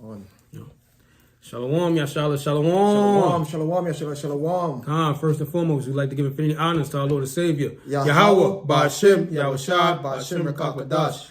On. Shalom, Yashala, Shalom, shalom, Yashala, shalom. First and foremost, we'd like to give infinity honors to our Lord and Savior, Yahweh, Ba'ashem, Yahushua, Ba'ashem, Rakakwadash.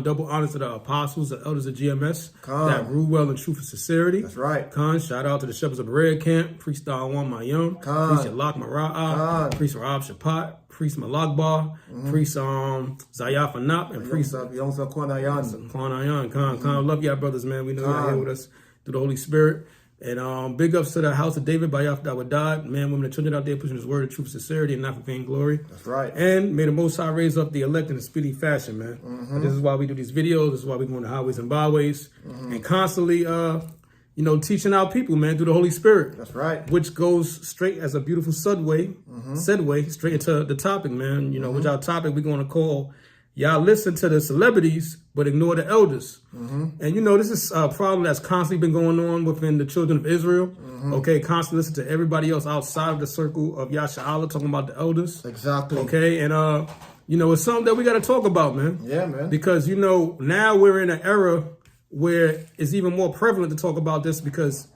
Double honors to the apostles, the elders of GMS Khan. that rule well in truth and sincerity. That's right. Shout out to the shepherds of the Red Camp, Priest Dawan Mayon, Priest Yalak Mara'ah, Priest Rahab Shapat, Priest Malakbar, Priest Zayaf Anap, and Priest Kwanayan. Khan. Love y'all brothers, man. We know y'all here with us through the Holy Spirit. And big ups to the house of David, Bayaf Dawadad, man, women, and children out there pushing his word of truth, sincerity, and not for vain glory. That's right. And may the Most High raise up the elect in a speedy fashion, man. This is why we do these videos. This is why we go on the highways and byways and constantly, teaching our people, man, through the Holy Spirit. That's right. Which goes straight as a beautiful segue straight into the topic, man. Which our topic we're going to call, y'all listen to the celebrities, but ignore the elders. And this is a problem that's constantly been going on within the children of Israel. Okay, constantly listen to everybody else outside of the circle of Yasha'Allah talking about the elders. Exactly. Okay, and it's something that we got to talk about, man. Yeah, man. Because now we're in an era where it's even more prevalent to talk about this because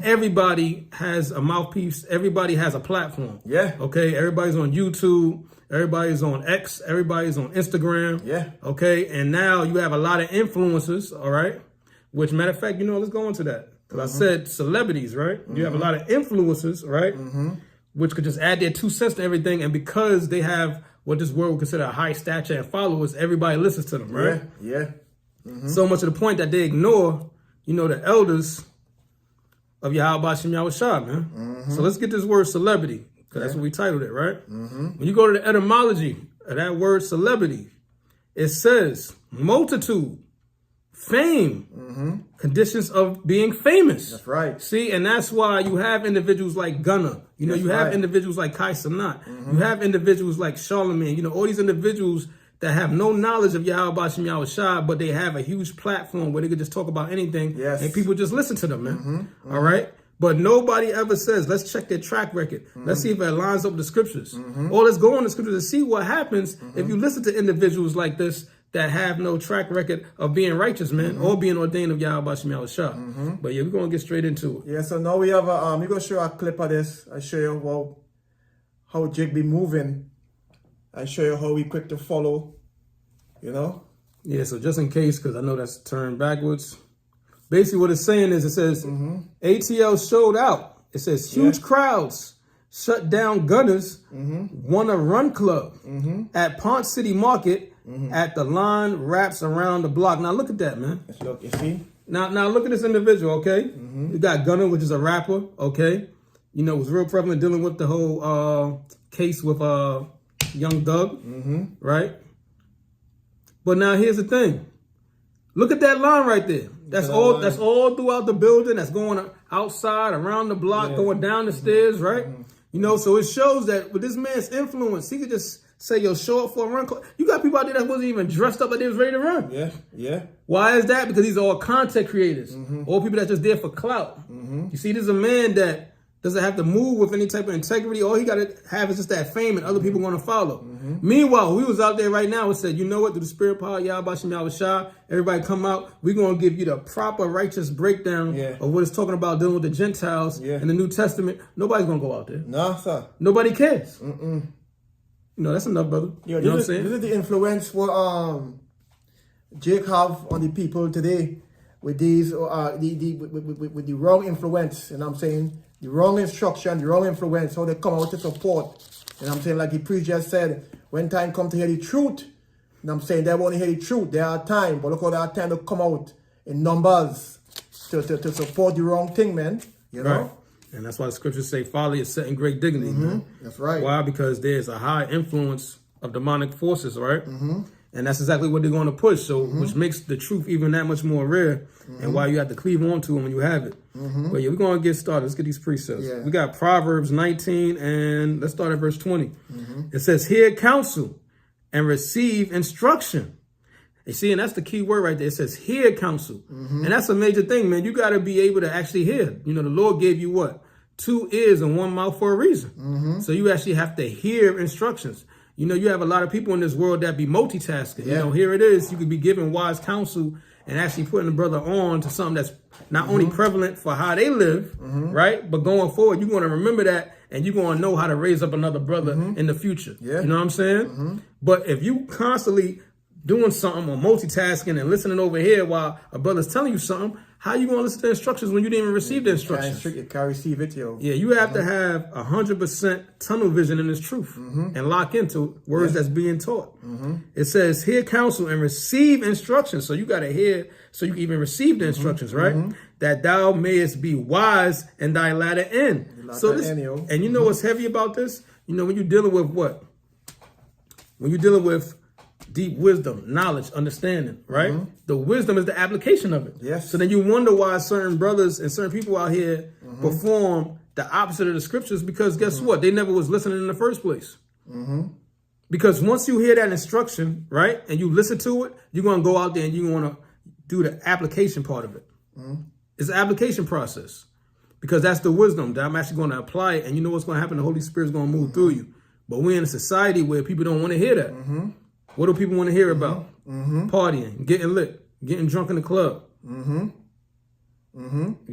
everybody has a mouthpiece, everybody has a platform. Yeah. Okay, everybody's on YouTube. Everybody's on X. Everybody's on Instagram. Yeah. Okay. And now you have a lot of influencers. All right. Which, matter of fact, let's go into that. Because I said celebrities, right? You have a lot of influencers, right? Which could just add their 2 cents to everything. And because they have what this world would consider a high stature and followers, everybody listens to them, right? Yeah. So much to the point that they ignore, the elders of Yahweh Ba'ashem Yahushua, man. So let's get this word celebrity. That's what we titled it, right? When you go to the etymology of that word celebrity, it says multitude, fame, conditions of being famous. That's right. See, and that's why you have individuals like Gunna. You have individuals like Kai Sanat. You have individuals like Charlemagne. All these individuals that have no knowledge of Yahweh Ba'ashem Yahushua, but they have a huge platform where they could just talk about anything, and people just listen to them, man. All right? But nobody ever says, let's check their track record. Let's see if it lines up with the scriptures. Or let's go on the scriptures and see what happens if you listen to individuals like this that have no track record of being righteous, man, or being ordained of Yahweh Ba'ashem Yahushua. But yeah, we're going to get straight into it. Yeah, so now we have we're going to show a clip of this. I show you how Jake be moving. I show you how we quick to follow, Yeah, so just in case, because I know that's turned backwards. Basically, what it's saying is, it says ATL showed out. It says huge crowds shut down Gunners, won a run club at Ponce City Market at the line wraps around the block. Now look at that, man. Let's look, you see? Now look at this individual, okay? You got Gunner, which is a rapper, okay? It was real prevalent dealing with the whole case with Young Thug, right? But now here's the thing. Look at that line right there. That's all throughout the building. That's going outside, around the block, going down the stairs, right? So it shows that with this man's influence, he could just say, yo, show up for a run. You got people out there that wasn't even dressed up like they was ready to run. Yeah. Why is that? Because these are all content creators. All people that's just there for clout. You see, this is a man that doesn't have to move with any type of integrity. All he got to have is just that fame and other people going to follow. Meanwhile, we was out there right now and said, you know what, through the spirit power, Yahweh Ba'ashem Yahushua, everybody come out. We're going to give you the proper righteous breakdown of what it's talking about dealing with the Gentiles in the New Testament. Nobody's going to go out there. No, sir. Nobody cares. That's enough, brother. Yo, you know what I'm saying? This is the influence what Jake have on the people today with these with the wrong influence. And I'm saying the wrong instruction, the wrong influence, how they come out to support. And I'm saying, like the priest just said, when time comes to hear the truth, and I'm saying they won't hear the truth. There are time, but look how there are time to come out in numbers to support the wrong thing, man. Right. And that's why the scriptures say folly is set in great dignity. Man. That's right. Why? Because there's a high influence of demonic forces, right? And that's exactly what they're going to push. So, which makes the truth even that much more rare, and why you have to cleave on to them when you have it. But yeah, we're going to get started. Let's get these precepts. We got Proverbs 19, and let's start at verse 20. It says, hear counsel and receive instruction. You see, and that's the key word right there. It says, hear counsel. And that's a major thing, man. You got to be able to actually hear. The Lord gave you what? 2 ears and 1 mouth for a reason. So you actually have to hear instructions. You have a lot of people in this world that be multitasking. Here it is. You could be giving wise counsel and actually putting the brother on to something that's not only prevalent for how they live, right? But going forward, you're going to remember that, and you're going to know how to raise up another brother in the future. Yeah. You know what I'm saying? But if you constantly doing something or multitasking and listening over here while a brother's telling you something, how you going to listen to instructions when you didn't even receive the instructions? You can't receive it, yo. Yeah, you have to have 100% tunnel vision in this truth and lock into words that's being taught. It says, hear counsel and receive instructions. So you got to hear so you can even receive the instructions, right? That thou mayest be wise in thy latter end. And you know what's heavy about this? You know, when you're dealing with what? When you're dealing with deep wisdom, knowledge, understanding, right? The wisdom is the application of it. Yes. So then you wonder why certain brothers and certain people out here perform the opposite of the scriptures, because guess what? They never was listening in the first place. Because once you hear that instruction, right, and you listen to it, you're going to go out there and you're going to do the application part of it. It's an application process, because that's the wisdom that I'm actually going to apply it. And you know what's going to happen? The Holy Spirit's going to move through you. But we're in a society where people don't want to hear that. What do people want to hear about? Partying, getting lit, getting drunk in the club. You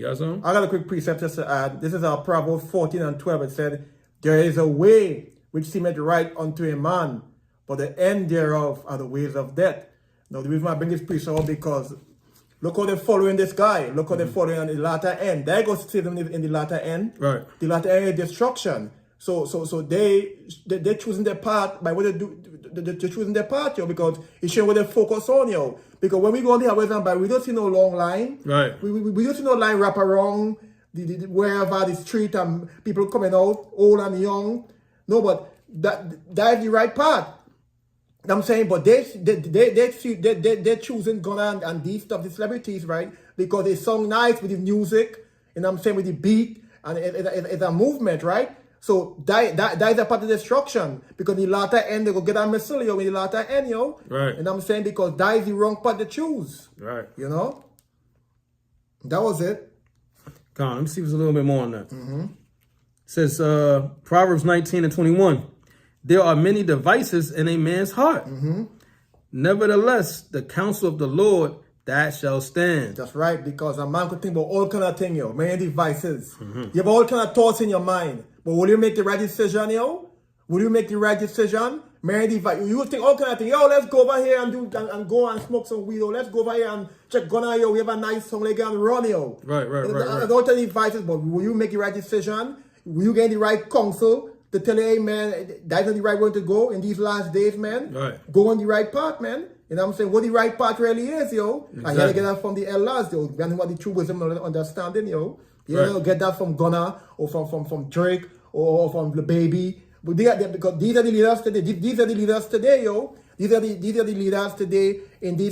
got something? I got a quick precept just to add. This is our Proverbs 14:12. It said, there is a way which seemeth right unto a man, but the end thereof are the ways of death. Now, the reason why I bring this precept up, because look how they're following this guy. Look how they're following on the latter end. There goes Satan in the latter end. Right. The latter end is destruction. So they're choosing their path by what they do. They're choosing their path, yo, because it's showing what they focus on, yo. Because when we go on the highways and by, we don't see no long line. Right. We don't see no line wrap around wherever the street and people coming out, old and young. No, but that is the right path. I'm saying, but they're choosing Ghana and these stuff, the celebrities, right? Because they song nice with the music, and I'm saying with the beat, and it's a movement, right? So that is a part of destruction, because the latter end they go get a missile, yo, in the latter end, yo. Right. And I'm saying, because that is the wrong part to choose. Right. You know? That was it. Come on, let me see if there's a little bit more on that. It says Proverbs 19:21. There are many devices in a man's heart. Nevertheless, the counsel of the Lord, that shall stand. That's right, because a man could think about all kind of things, yo. Many devices. You have all kind of thoughts in your mind. But will you make the right decision, yo? Will you make the right decision? Many devices. You will think all kind of things. Yo, let's go over here and go and smoke some weed. Yo, let's go over here and check Ghana, yo. We have a nice song like and run, yo. Right. All the devices, but will you make the right decision? Will you get the right counsel to tell you, hey, man, that's not the right way to go in these last days, man? Right. Go on the right path, man. You know what I'm saying? What the right path really is, yo. Exactly. And you gotta get that from the elders, yo. And what the true wisdom and understanding, yo. You gotta get that from Ghana or from Drake or from the baby. But because these are the leaders today. These are the leaders today, yo. These are the leaders today in the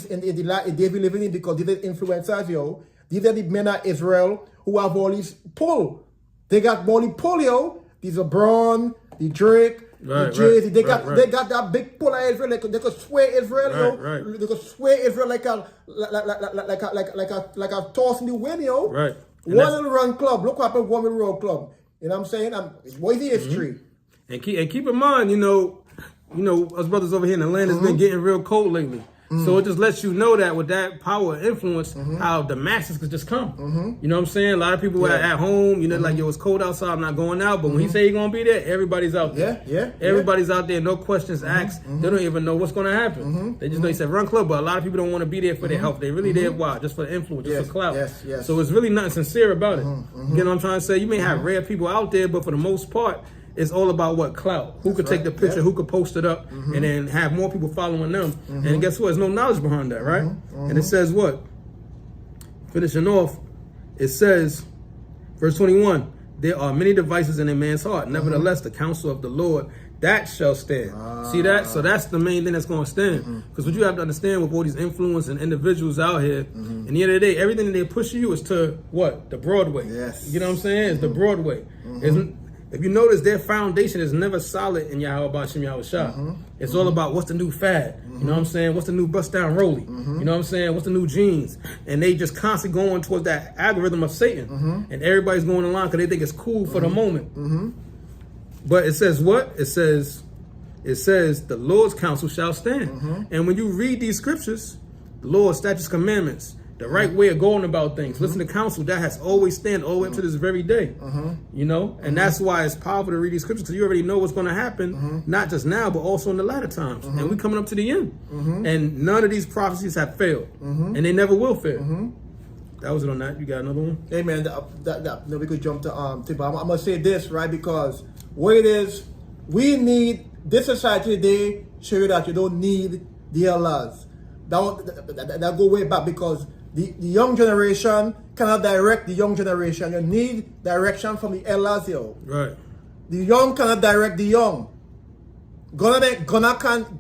days we living in, because these are influencers, yo. These are the men of Israel who have all these pull. They got all the pull, yo. These are Braun, the Drake, the Jay-Z. They got that big pull of Israel. They could sway Israel, yo. They could sway Israel like a toss in the wind, yo. Right. One little run club. Look what happened with Women Road Club. You know what I'm saying? What is the history? And keep in mind, you know, us brothers over here in the land has been getting real cold lately. So it just lets you know that with that power and influence, how the masses could just come. You know what I'm saying? A lot of people at home, you know, like, yo, it's cold outside, I'm not going out. But when he say he's going to be there, everybody's out there. Everybody's out there, no questions asked. They don't even know what's going to happen. They just know he said run club, but a lot of people don't want to be there for their health. They really there, why? Just for the influence, just for clout. So it's really nothing sincere about it. You know what I'm trying to say? You may have rare people out there, but for the most part, it's all about what clout. Who could take the picture, who could post it up, and then have more people following them. And guess what? There's no knowledge behind that, right? And it says what? Finishing off, it says, verse 21, there are many devices in a man's heart. Nevertheless, the counsel of the Lord, that shall stand. See that? So that's the main thing that's going to stand. Because what you have to understand with all these influence and individuals out here, in the end of the day, everything that they're pushing you is to what? The Broadway. You know what I'm saying? It's the Broadway. If you notice, their foundation is never solid in Yahweh Bashim Yahweh Shah. It's all about what's the new fad. You know what I'm saying? What's the new bust down rollie? You know what I'm saying? What's the new jeans? And they just constantly going towards that algorithm of Satan. And everybody's going along because they think it's cool for the moment. But it says what? It says the Lord's counsel shall stand. And when you read these scriptures, the Lord's statutes, commandments, the right way of going about things. Listen to counsel. That has always stand all the way up to this very day. You know, and that's why it's powerful to read these scriptures, because you already know what's going to happen, not just now, but also in the latter times. And we're coming up to the end. And none of these prophecies have failed, and they never will fail. That was it on that. You got another one? Hey man, no, we could jump to but I'm gonna say this, right? Because what it is, we need this society today. Show you that you don't need the elders. That go way back, because the young generation cannot direct the young generation. You need direction from the elders, yo. Right. The young cannot direct the young. Gonna can't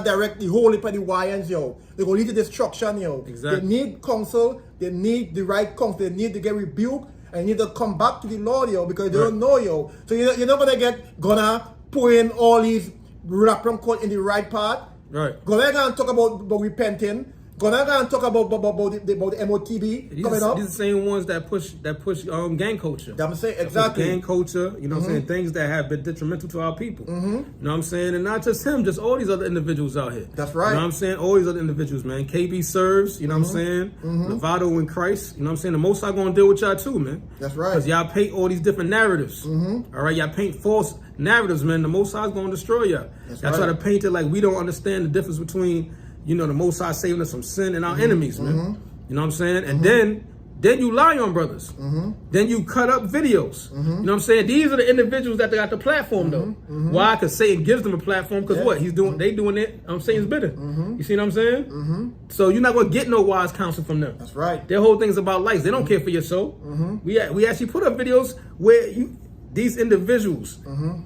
direct the whole heap of the YNs, yo. They gonna lead to destruction, yo. Exactly. They need counsel. They need the right counsel. They need to get rebuked and need to come back to the Lord, yo, because they don't know, yo. So you're not gonna pour in all these rap code in the right part. Right. Gonna talk about repenting. Gonna talk about the MOTB coming up. These are the same ones that push gang culture. I'm saying exactly. Gang culture, you know what I'm saying? Things that have been detrimental to our people. You know what I'm saying? And not just him, just all these other individuals out here. That's right. You know what I'm saying? All these other individuals, man. KB serves, you know what I'm saying? Novato in Christ, you know what I'm saying? The Most High gonna deal with y'all too, man. That's right. Because y'all paint all these different narratives. All right, y'all paint false narratives, man. The Most High's gonna destroy y'all. Y'all try to paint it like we don't understand the difference between, you know, the Most High saving us from sin and our enemies, man. You know what I'm saying? And then you lie on brothers. Then you cut up videos. You know what I'm saying? These are the individuals that they got the platform, though. Why? Because Satan gives them a platform. Because what? They doing it. Satan's bitter. You see what I'm saying? So you're not going to get no wise counsel from them. That's right. Their whole thing's about life. They don't care for your soul. We actually put up videos where these individuals,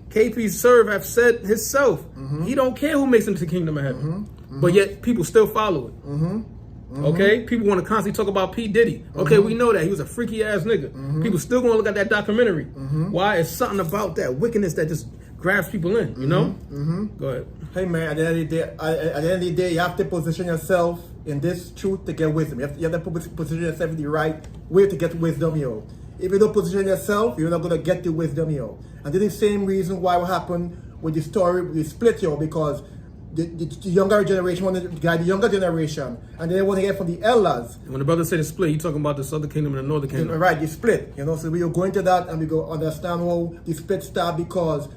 KP Serve, have said himself, he don't care who makes it into the kingdom of heaven. But yet people still follow it. Okay? People want to constantly talk about P. Diddy. Okay, we know that. He was a freaky ass nigga. People still going to look at that documentary. Why? It's something about that wickedness that just grabs people in, you know? Go ahead. Hey man, at the end of the day, you have to position yourself in this truth to get wisdom. You have to position yourself in the right way to get wisdom, yo. If you don't position yourself, you're not going to get the wisdom, yo. And this is the same reason why what happened with the story with the split, yo, because the younger generation wanted to guide the younger generation, and they want to get from the elders. When the brother said it's split, he talking about the southern kingdom and the northern kingdom. Right, the split. You know, so we are going to that, and we go understand how the split started, because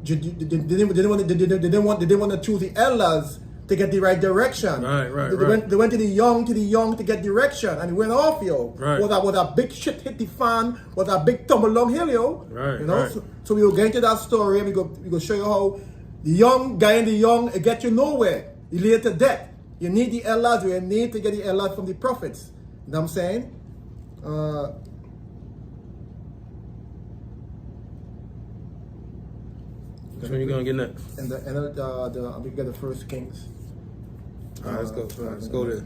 they didn't want to choose the elders to get the right direction. They went to the young to get direction, and it went off, yo. Was a big shit hit the fan, was a big tumble down hill, yo. You know, so we will get into that story, and we go show you how the young guy and the young, it get you nowhere. You lead to death. You need the elders. You need to get the elders from the prophets. You know what I'm saying? Which one you gonna get next? We get the First Kings. All right, let's go. Let's go there.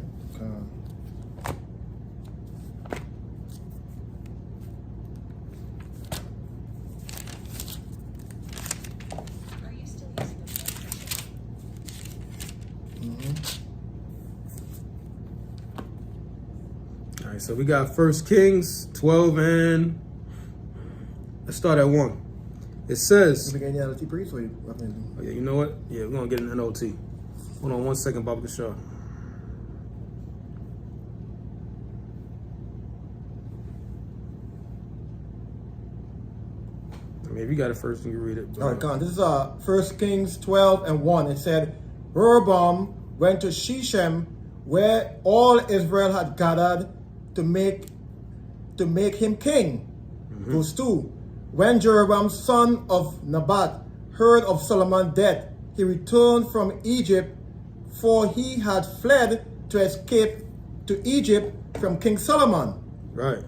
All right, so we got 1 Kings 12 and let's start at 1. It says, we get any NLT priest, or oh yeah, you know what? Yeah, we're gonna get an NLT. Hold on 1 second, Baba Kishar. I mean, if you got it first, you can read it. All right, come on. This is 1 Kings 12 and 1. It said, Rehoboam went to Shechem, where all Israel had gathered to make him king. Verse 2. When Jeroboam, son of Nebat, heard of Solomon's death, he returned from Egypt, for he had fled to escape to Egypt from King Solomon. Right.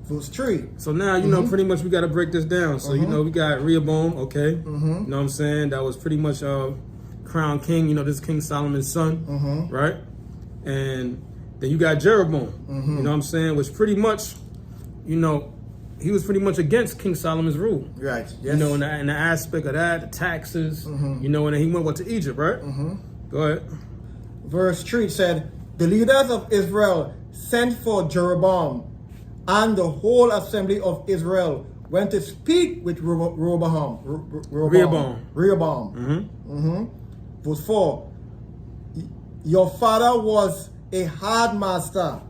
Verse 3. So now, you know, pretty much we got to break this down. So, you know, we got Rehoboam, okay? You know what I'm saying? That was pretty much crown king. You know, this is King Solomon's son, right? And then you got Jeroboam, you know what I'm saying? Which pretty much, you know, he was pretty much against King Solomon's rule. Right, yes. You know, in the aspect of that, the taxes, you know, and then he went to Egypt, right? Go ahead. Verse 3 said, the leaders of Israel sent for Jeroboam, and the whole assembly of Israel went to speak with Rehoboam. Verse 4, your father was a hard master.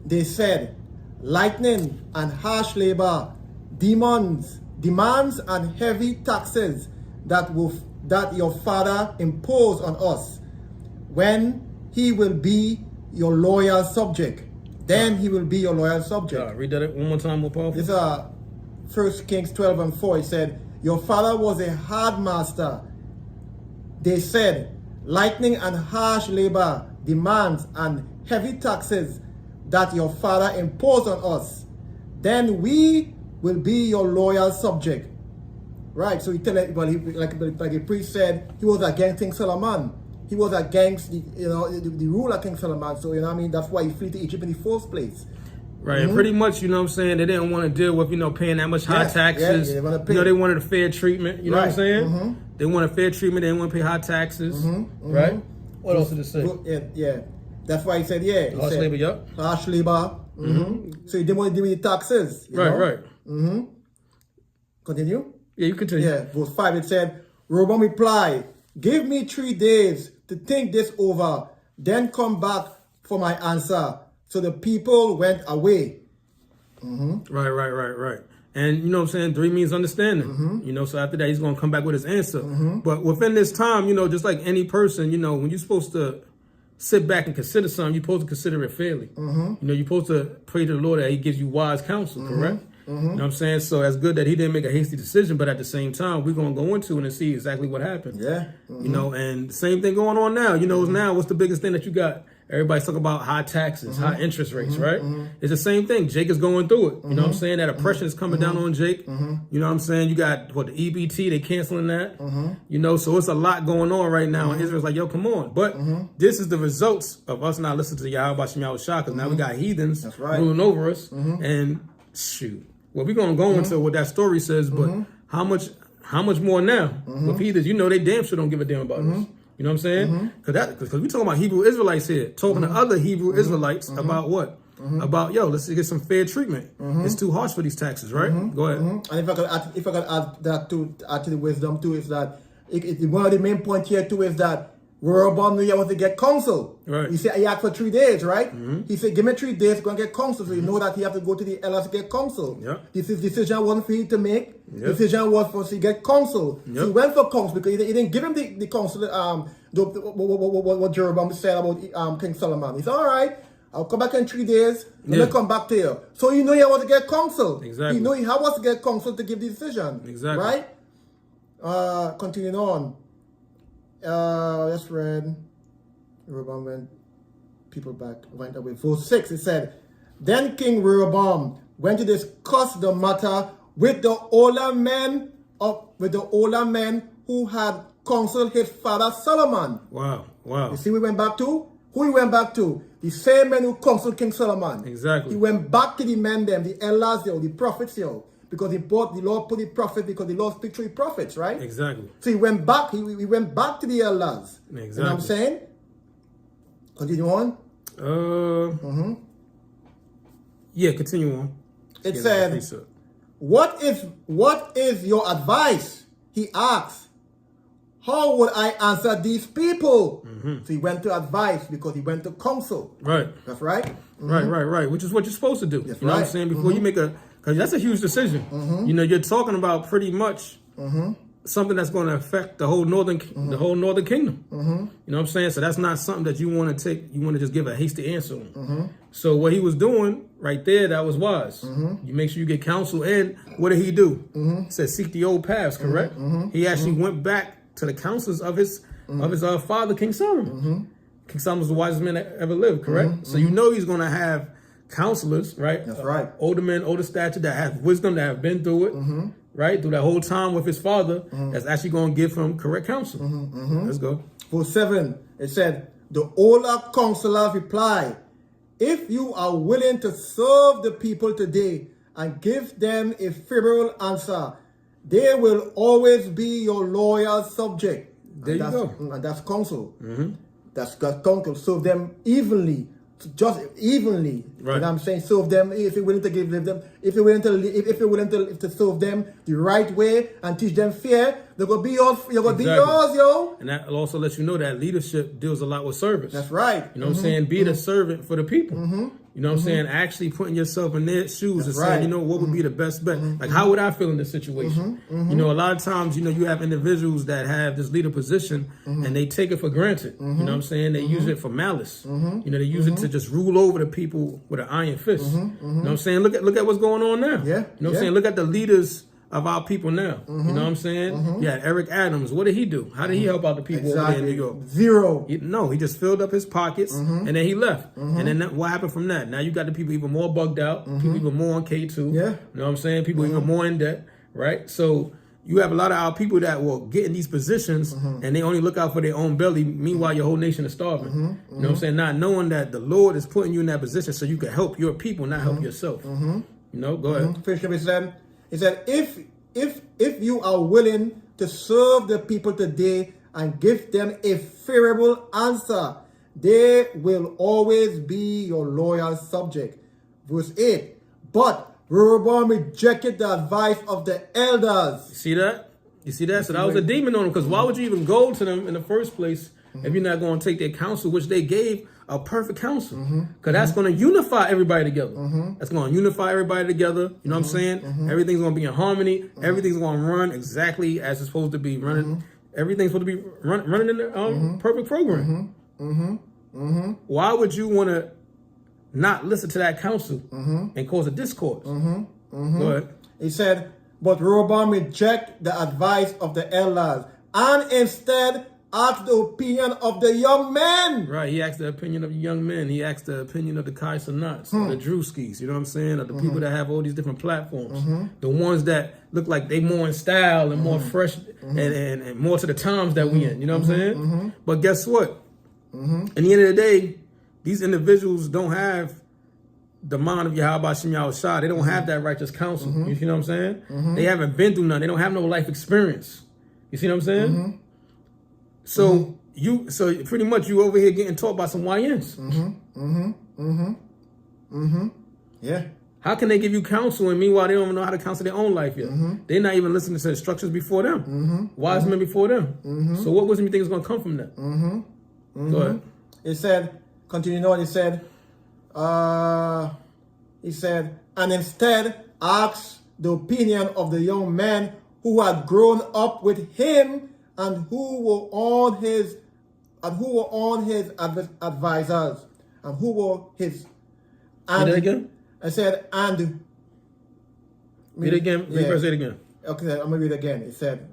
They said, lightning and harsh labor, demands and heavy taxes that your father imposed on us. When he will be your loyal subject, then he will be your loyal subject. Read that one more time, more powerful. This is 1 Kings 12 and 4. It said, your father was a hard master. They said, lightning and harsh labor, demands and heavy taxes that your father imposed on us. Then we will be your loyal subject. Right, so he tell it, well, like the priest said, he was against King Solomon. He was against the rule of King Solomon. So, that's why he fled to Egypt in the first place. Right, and pretty much, they didn't want to deal with, paying that much high taxes. Yeah, they they wanted a fair treatment, you know what I'm saying? They wanted fair treatment, they didn't want to pay high taxes, right? What else did it say? Yeah, that's why he said, harsh labor, yup. Harsh labor. So he didn't want to deal with the taxes. Right. Continue? Yeah, you continue. Yeah, verse 5, it said, Rehoboam replied, give me 3 days to think this over, then come back for my answer. So the people went away. Right. And you know what I'm saying? 3 means understanding. So after that, he's going to come back with his answer. But within this time, just like any person, when you're supposed to sit back and consider something, you're supposed to consider it fairly. You're supposed to pray to the Lord that he gives you wise counsel, correct? You know what I'm saying? So that's good that he didn't make a hasty decision, but at the same time, we're going to go into it and see exactly what happened. Yeah. And same thing going on now. Now, what's the biggest thing that you got? Everybody's talking about high taxes, high interest rates, right? It's the same thing. Jake is going through it. You know what I'm saying? That oppression is coming down on Jake. You know what I'm saying? You got, the EBT, they canceling that. So it's a lot going on right now. And Israel's like, yo, come on. But this is the results of us not listening to Yahweh Shem Yahushua, because now we got heathens ruling over us. And shoot. Well, we're going to go into what that story says, but how much more now? With heathens, they damn sure don't give a damn about us. You know what I'm saying? Because we talking about Hebrew Israelites here, talking to other Hebrew Israelites about what? About, let's get some fair treatment. It's too harsh for these taxes, right? Go ahead. And if I could add that to the wisdom too, is that one of the main points here too is that Rehoboam knew he wanted to get counsel. Right. He said he asked for 3 days, right? He said, give me 3 days to go and get counsel. So you know that he have to go to the elders to get counsel. This decision wasn't for him to make. Decision was for him to get counsel. So he went for counsel because he didn't give him the counsel what Jeroboam said about King Solomon. He said, all right, I'll come back in 3 days. Let me come back to you. So he want to get counsel. Exactly. He knew he wants to get counsel to give the decision. Exactly. Right? Continuing on. Let's read. Rehoboam went away. Verse 6, it said, then King Rehoboam went to discuss the matter with the older men who had counseled his father Solomon. Wow. You see, we went back to who he went back to? The same men who counseled King Solomon. Exactly. He went back to the men, the elders, the prophets, because the Lord put the prophet, because the Lord speaks through the prophets, right? Exactly. So he went back. He went back to the elders. Exactly. You know what I'm saying? Continue on. Yeah, continue on. It said, what is your advice? He asked. How would I answer these people? So he went to advice because he went to counsel. Right. That's right. Right. Which is what you're supposed to do. That's you know what I'm saying? Before you make because that's a huge decision. You're talking about pretty much something that's going to affect the whole northern kingdom. You know what I'm saying? So that's not something that you want to take. You want to just give a hasty answer on. So what he was doing right there, that was wise. You make sure you get counsel. And what did he do? He said, seek the old paths, correct? He actually went back to the counsels of his father, King Solomon. King Solomon was the wisest man that ever lived, correct? So he's going to have counselors, right? That's right. Older men, older stature that have wisdom, that have been through it, right? Through that whole time with his father, that's actually going to give him correct counsel. Let's go. Verse 7, it said, the older counselors replied, if you are willing to serve the people today and give them a favorable answer, they will always be your loyal subject. There you go. And that's counsel. That's counsel. Serve them evenly just evenly. Right. You know what I'm saying? Serve them if you're willing to give them, if you're willing to serve them the right way and teach them fear, they're gonna be yours. You're gonna be yours, yo. And that also lets you know that leadership deals a lot with service. That's right. You know what I'm saying? Be the servant for the people. You know what I'm saying? Actually putting yourself in their shoes and saying, you know, what would be the best bet? Like, how would I feel in this situation? You know, a lot of times, you know, you have individuals that have this leader position and they take it for granted. You know what I'm saying? They use it for malice. You know, they use it to just rule over the people with an iron fist. You know what I'm saying? Look at what's going on now. Yeah. You know what I'm saying? Look at the leaders of our people now. You know what I'm saying? Yeah, Eric Adams, what did he do? How did he help out the people over there in New York? Zero. He just filled up his pockets and then he left. And then what happened from that? Now you got the people even more bugged out, people even more on K2. Yeah. You know what I'm saying? People even more in debt, right? So you have a lot of our people that will get in these positions and they only look out for their own belly. Meanwhile, your whole nation is starving. You know what I'm saying? Not knowing that the Lord is putting you in that position so you can help your people, not help yourself. You know, go ahead. He said, if you are willing to serve the people today and give them a favorable answer, they will always be your loyal subject. Verse 8, but Rehoboam rejected the advice of the elders. You see that? You see that? So that was a demon on him, because why would you even go to them in the first place if you're not going to take their counsel, which they gave a perfect counsel? Because that's going to unify everybody together. That's going to unify everybody together. You know what I'm saying? Everything's going to be in harmony. Everything's going to run exactly as it's supposed to be running. Everything's supposed to be running in the perfect program. Why would you want to not listen to that counsel and cause a discourse? Go ahead. He said, but Rehoboam rejected the advice of the elders and instead asked the opinion of the young men. Right, he asked the opinion of the young men. He asked the opinion of the Kaiser Nuts, the Drewskis, you know what I'm saying? Of the people that have all these different platforms. The ones that look like they more in style and more fresh and more to the times that we in, you know what I'm saying? But guess what? At the end of the day, these individuals don't have the mind of Yahweh Shem Yahushua. They don't have that righteous counsel. You see what I'm saying? They haven't been through nothing. They don't have no life experience. You see what I'm saying? So so pretty much you over here getting taught by some YNs. Yeah. How can they give you counsel and meanwhile they don't even know how to counsel their own life yet? They're not even listening to the instructions before them. Wise men before them. So what wisdom you think is going to come from that? Go ahead. It said, continuing on, he said, and instead asked the opinion of the young men who had grown up with him and who were on his advisors and who were his. And read it again. I said, and read it again. Reverse it again. Okay, I'm gonna read it again. It said,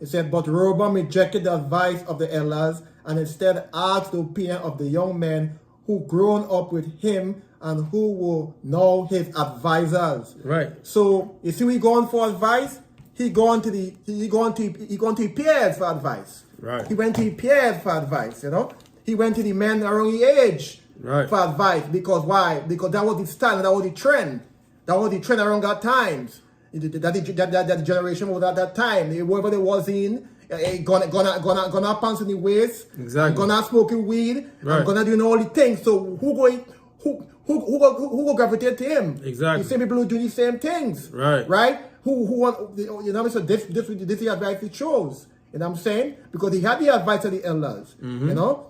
it said, but Rehoboam rejected the advice of the elders and instead asked the opinion of the young men who grown up with him and who were now his advisors. Right. So you see, we going for advice. He gone to his peers for advice. Right. He went to his peers for advice. You know, he went to the men around his age for advice. Because why? Because that was the style. That was the trend. That was the trend around that times. That generation was at that time. Whoever they was in, gonna pants in the waist. Exactly. Gonna smoking weed. Right. Gonna doing all the things. So who will gravitate to him? Exactly. The same people who do the same things. Right. Right. Who want, you know, so this is the advice he chose. You know what I'm saying? Because he had the advice of the elders. You know?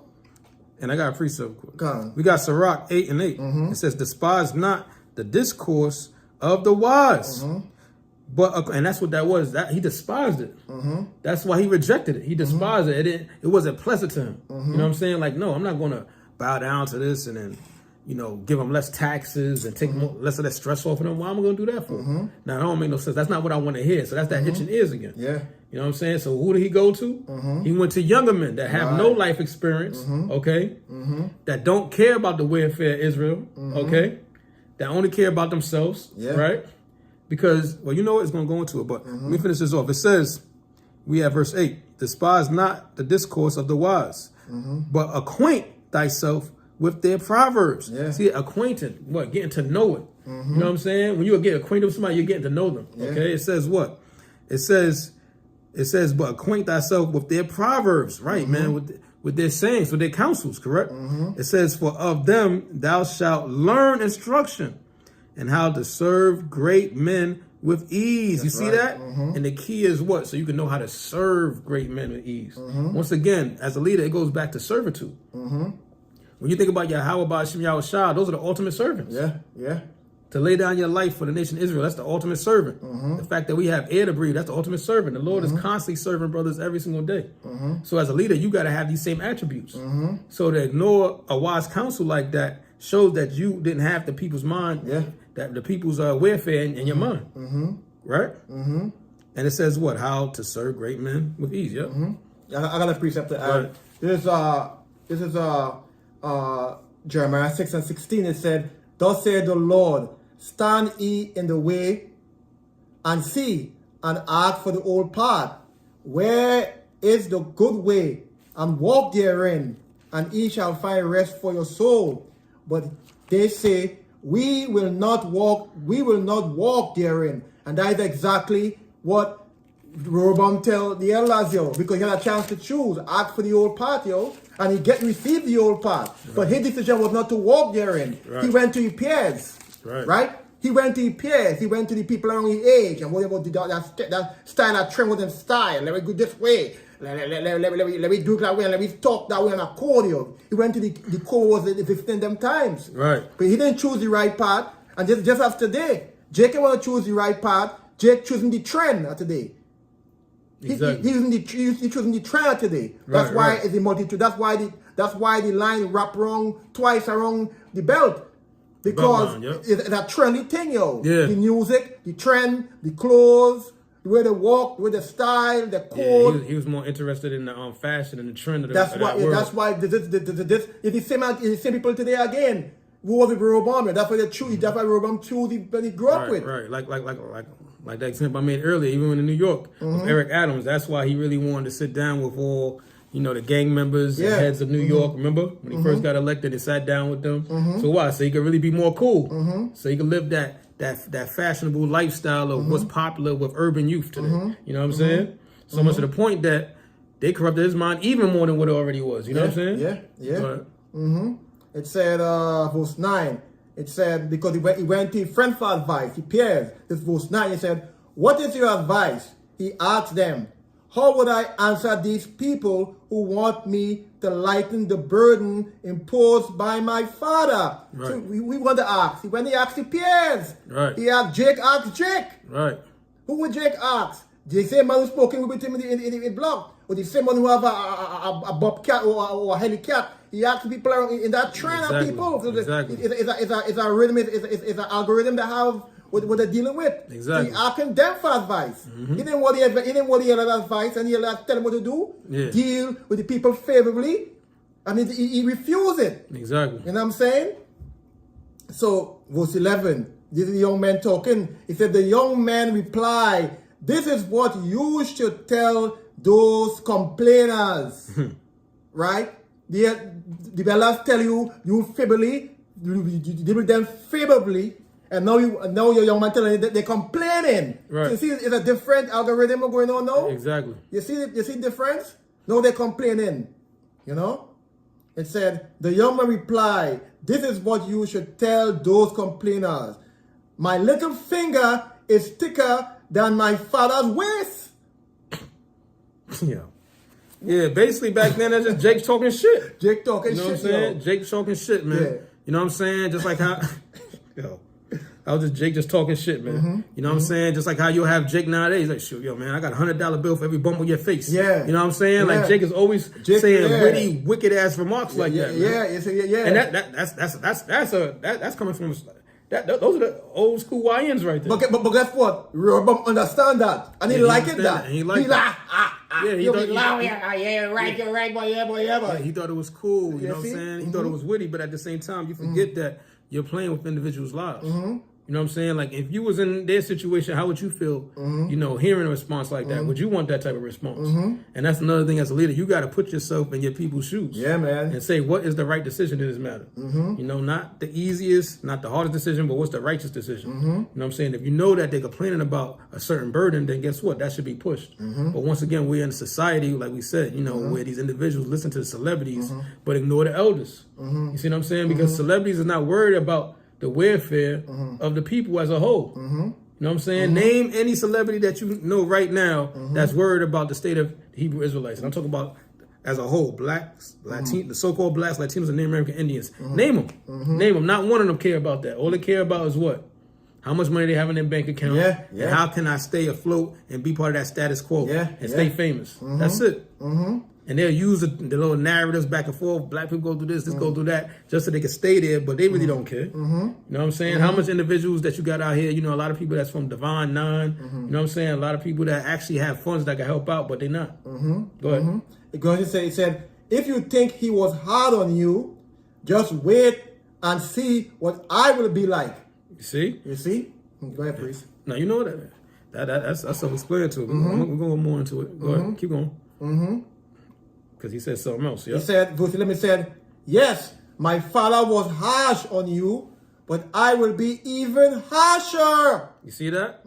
And I got a free sub. Go on. We got Sirach 8 and 8. It says, despise not the discourse of the wise. But and that's what that was. That he despised it. That's why he rejected it. He despised it. It wasn't pleasant to him. You know what I'm saying? Like, no, I'm not going to bow down to this and then, you know, give them less taxes and take less of that stress off of them. Why am I going to do that for? Now, that don't make no sense. That's not what I want to hear. So that's that itching ears again. Yeah. You know what I'm saying? So who did he go to? He went to younger men that have no life experience, okay? That don't care about the welfare of Israel, okay? That only care about themselves, right? Because, well, you know what? It's going to go into it, but let me finish this off. It says, we have verse 8, despise not the discourse of the wise, but acquaint thyself with their proverbs. See, acquainted, what? Getting to know it. You know what I'm saying? When you get acquainted with somebody, you're getting to know them, okay? It says what? It says, but acquaint thyself with their proverbs, right, man? With with their sayings, with their counsels, correct? It says, for of them thou shalt learn instruction and how to serve great men with ease. You see that? And the key is what? So you can know how to serve great men with ease. Once again, as a leader, it goes back to servitude. When you think about Yahweh Ba'ashim Yahushua, those are the ultimate servants. Yeah. To lay down your life for the nation of Israel, that's the ultimate servant. The fact that we have air to breathe, that's the ultimate servant. The Lord is constantly serving brothers every single day. So as a leader, you got to have these same attributes. So to ignore a wise counsel like that shows that you didn't have the people's mind, that the people's welfare in your mind. Right? And it says what? How to serve great men with ease. Yeah. I got a precept to add. This is Jeremiah 6:16. It said, thus saith the Lord, stand ye in the way and see and ask for the old path. Where is the good way? And walk therein, and ye shall find rest for your soul. But they say, we will not walk therein. And that is exactly what Rehoboam tell the elders, because he had a chance to choose. Ask for the old path, and he received the old path. But his decision was not to walk therein. He went to his peers. Right? He went to his peers. He went to the people around his age and what about that style, that trend with them style. Let me go this way. Let me do it that way. Let me talk that way on accordion. He went to the core was existing them times. Right. But he didn't choose the right path. And just as today, Jacob want to choose the right path. Jake choosing the trend of today. Exactly. He choosing the trend today. That's why it's a multitude. That's why the line wrap wrong twice around the belt. Because it's a trendy thing, The music, the trend, the clothes, the way they walk, the way they style, the code. He was more interested in the fashion and the trend of That's why this is the same people today again. Who was the Rehoboam? That's why that's why Rehoboam chose when he grew up with. Right. Like that example I made earlier, even in New York, with Eric Adams. That's why he really wanted to sit down with all, the gang members and heads of New York. Remember when he first got elected, he sat down with them. So why? So he could really be more cool. So he could live that fashionable lifestyle of what's popular with urban youth today. You know what I'm saying? So much to the point that they corrupted his mind even more than what it already was. You know what I'm saying? Yeah. It said, verse 9, it said, because he went to his friend for advice, he peers. This verse 9, he said, what is your advice? He asked them, how would I answer these people who want me to lighten the burden imposed by my father? Right. So we want to ask. When he asked the peers, right. He asked Jake. Right. Who would Jake ask? The same man who spoken with him in the blog, or the same one who have a bobcat or a helicat. He asked people around in that trend of people. So it's a rhythm, it's an algorithm that have what they're dealing with. Exactly. He asking them for advice. He didn't want the advice, and he tell them what to do. Yeah. Deal with the people favorably, and he refused it. Exactly. You know what I'm saying? So verse 11, this is the young man talking. He said, the young man replied, this is what you should tell those complainers. Right? The elders tell you favorably, you deal with them favorably, and now your young man telling you that they're complaining. Right. So you see, it's a different algorithm going on now. Exactly. You see the difference? No, they're complaining. It said, the young man replied, this is what you should tell those complainers. My little finger is thicker than my father's waist. Yeah, basically back then that's just Jake talking shit. Jake talking shit. You know what I'm saying? Jake talking shit, man. Yeah. You know what I'm saying? Just like how I was just Jake just talking shit, man. You know what I'm saying? Just like how you'll have Jake nowadays. Like, shoot, yo, man, I got $100 bill for every bump on your face. Yeah. You know what I'm saying? Like Jake is always saying witty, wicked ass remarks like that. Man. And that's coming from those are the old school YNs right there. But guess what? Rehoboam understand that, and he like it that. And he liked it. He right, boy. He thought it was cool. You know what I'm see? saying? He thought it was witty, but at the same time, you forget that you're playing with individuals' lives. You know what I'm saying? Like, if you was in their situation, how would you feel, you know, hearing a response like that? Would you want that type of response? And that's another thing as a leader. You got to put yourself in your people's shoes. Yeah, man. And say, what is the right decision in this matter? You know, not the easiest, not the hardest decision, but what's the righteous decision? You know what I'm saying? If you know that they're complaining about a certain burden, then guess what? That should be pushed. But once again, we're in a society, like we said, you know, where these individuals listen to the celebrities, but ignore the elders. You see what I'm saying? Because celebrities are not worried about the welfare of the people as a whole. You know what I'm saying? Name any celebrity that you know right now that's worried about the state of the Hebrew Israelites. And I'm talking about as a whole, blacks, the so-called blacks, Latinos, and Native American Indians. Name them. Name them. Not one of them care about that. All they care about is what? How much money they have in their bank account. And how can I stay afloat and be part of that status quo and stay famous. That's it. And they'll use the little narratives back and forth. Black people go through this go through that, just so they can stay there, but they really don't care. You know what I'm saying? How much individuals that you got out here, you know, a lot of people that's from Divine Nine, you know what I'm saying? A lot of people that actually have funds that can help out, but they're not. Go ahead. It goes to say, it said, if you think he was hard on you, just wait and see what I will be like. You see? You see? Go ahead, priest. Now, you know that's self-explanatory. We're going to go more into it. Go ahead. Keep going. Because he said something else, yeah? He said, verse 11 said, yes, my father was harsh on you, but I will be even harsher. You see that?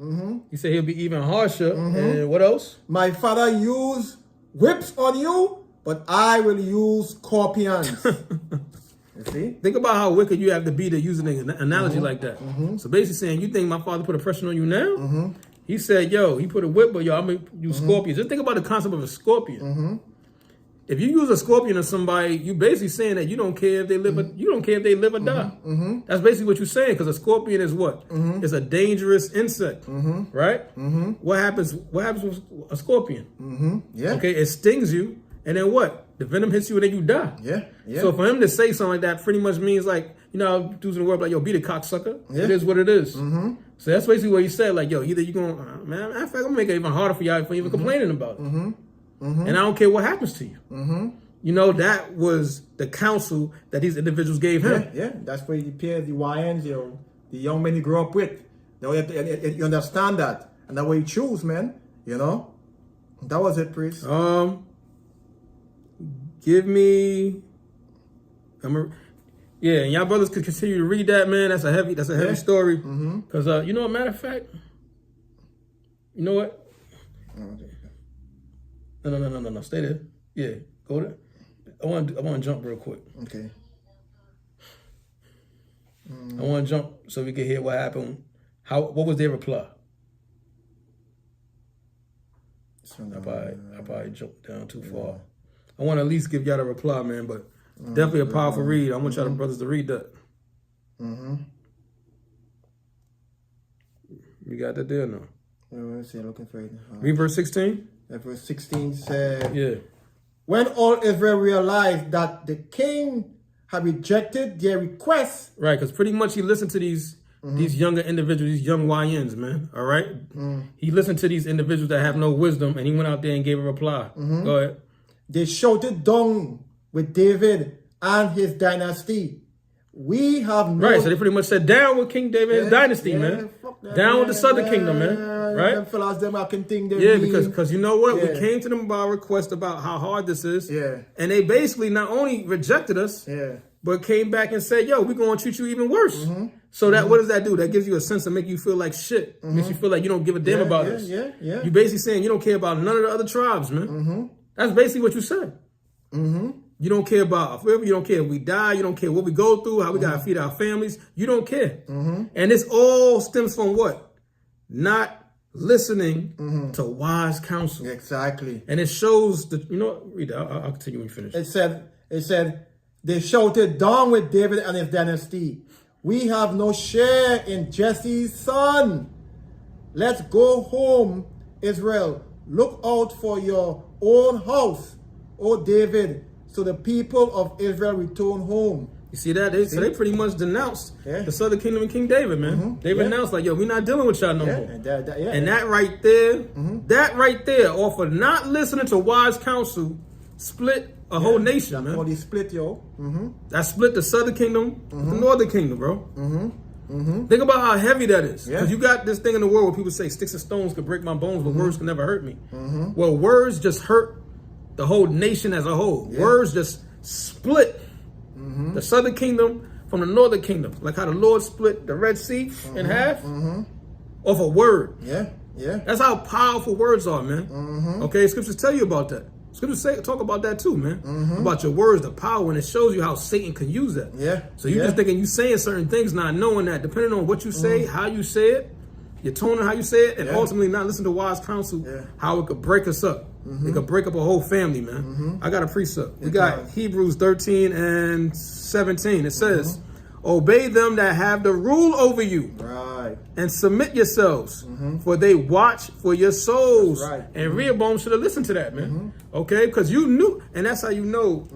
He said he'll be even harsher. And what else? My father used whips on you, but I will use scorpions. You see? Think about how wicked you have to be to use an analogy like that. So basically saying, you think my father put a pressure on you now? He said, yo, he put a whip, but yo, I'm going to use scorpions. Just think about the concept of a scorpion. If you use a scorpion on somebody, you basically saying that you don't care if they live, you don't care if they live or die. That's basically what you're saying, because a scorpion is what? It's a dangerous insect, right? What happens? What happens with a scorpion? Okay, it stings you, and then what? The venom hits you, and then you die. So for him to say something like that pretty much means like, you know, using the word like, yo, be the cocksucker. It is what it is. So that's basically what he said. Like, yo, either you gonna, man, in fact, I'm gonna make it even harder for y'all for even complaining about it. And I don't care what happens to you. You know, that was the counsel that these individuals gave him. That's where the peers, the YNs, you know, the young men you grew up with. You understand that. And that way you choose, man. You know? That was it, priest. Give me... yeah, and y'all brothers could continue to read that, man. That's a heavy story. Because, you know what, matter of fact, you know what? No. Stay there. Yeah, go there. I want to jump real quick. Okay. I want to jump so we can hear what happened. What was their reply? I probably jumped down too far. I want to at least give y'all a reply, man, but definitely a powerful read. I want y'all brothers to read that. You got that there now? Let's see, looking for it. Read verse 16. Verse 16 said, Yeah. When all Israel realized that the king had rejected their request. Right, because pretty much he listened to these younger individuals, these young YNs, man. All right? He listened to these individuals that have no wisdom, and he went out there and gave a reply. Go ahead. They shouted down with David and his dynasty. We have no... Right, so they pretty much said, down with King David and his dynasty, man. Down with the southern kingdom, man. Right? Them fellas, them I can think they're because you know what? We came to them about a request about how hard this is. And they basically not only rejected us, but came back and said, yo, we're going to treat you even worse. So that what does that do? That gives you a sense of make you feel like shit. Makes you feel like you don't give a damn about us. You basically saying you don't care about none of the other tribes, man. That's basically what you said. You don't care about forever. You don't care if we die. You don't care what we go through, how we got to feed our families. You don't care. And this all stems from what? Not listening to wise counsel. Exactly. And it shows that, you know, read it. I'll continue when you finish. It said, they shouted down with David and his dynasty. We have no share in Jesse's son. Let's go home, Israel. Look out for your own house, O David, so the people of Israel return home. You see that? So they pretty much denounced the southern kingdom and King David, man. They announced like, yo, we're not dealing with y'all no more. And that right there, off of not listening to wise counsel, split a whole nation, man. That's split, yo. That split the southern kingdom with the northern kingdom, bro. Think about how heavy that is. Yeah. Because you got this thing in the world where people say sticks and stones can break my bones, but words can never hurt me. Well, words just hurt the whole nation as a whole. Yeah. Words just split the southern kingdom from the northern kingdom. Like how the Lord split the Red Sea in half off a word. Yeah. Yeah. That's how powerful words are, man. Okay, scriptures tell you about that. Scriptures talk about that too, man. About your words, the power, and it shows you how Satan can use that. Yeah. So you're just thinking you saying certain things, not knowing that, depending on what you say, how you say it, your tone and how you say it, and ultimately not listen to wise counsel, how it could break us up. It could break up a whole family, man. I got a precept. We got Hebrews 13 and 17. It says, obey them that have the rule over you. Right. And submit yourselves, for they watch for your souls. That's right. And Rehoboam should have listened to that, man. Okay, because you knew, and that's how you know.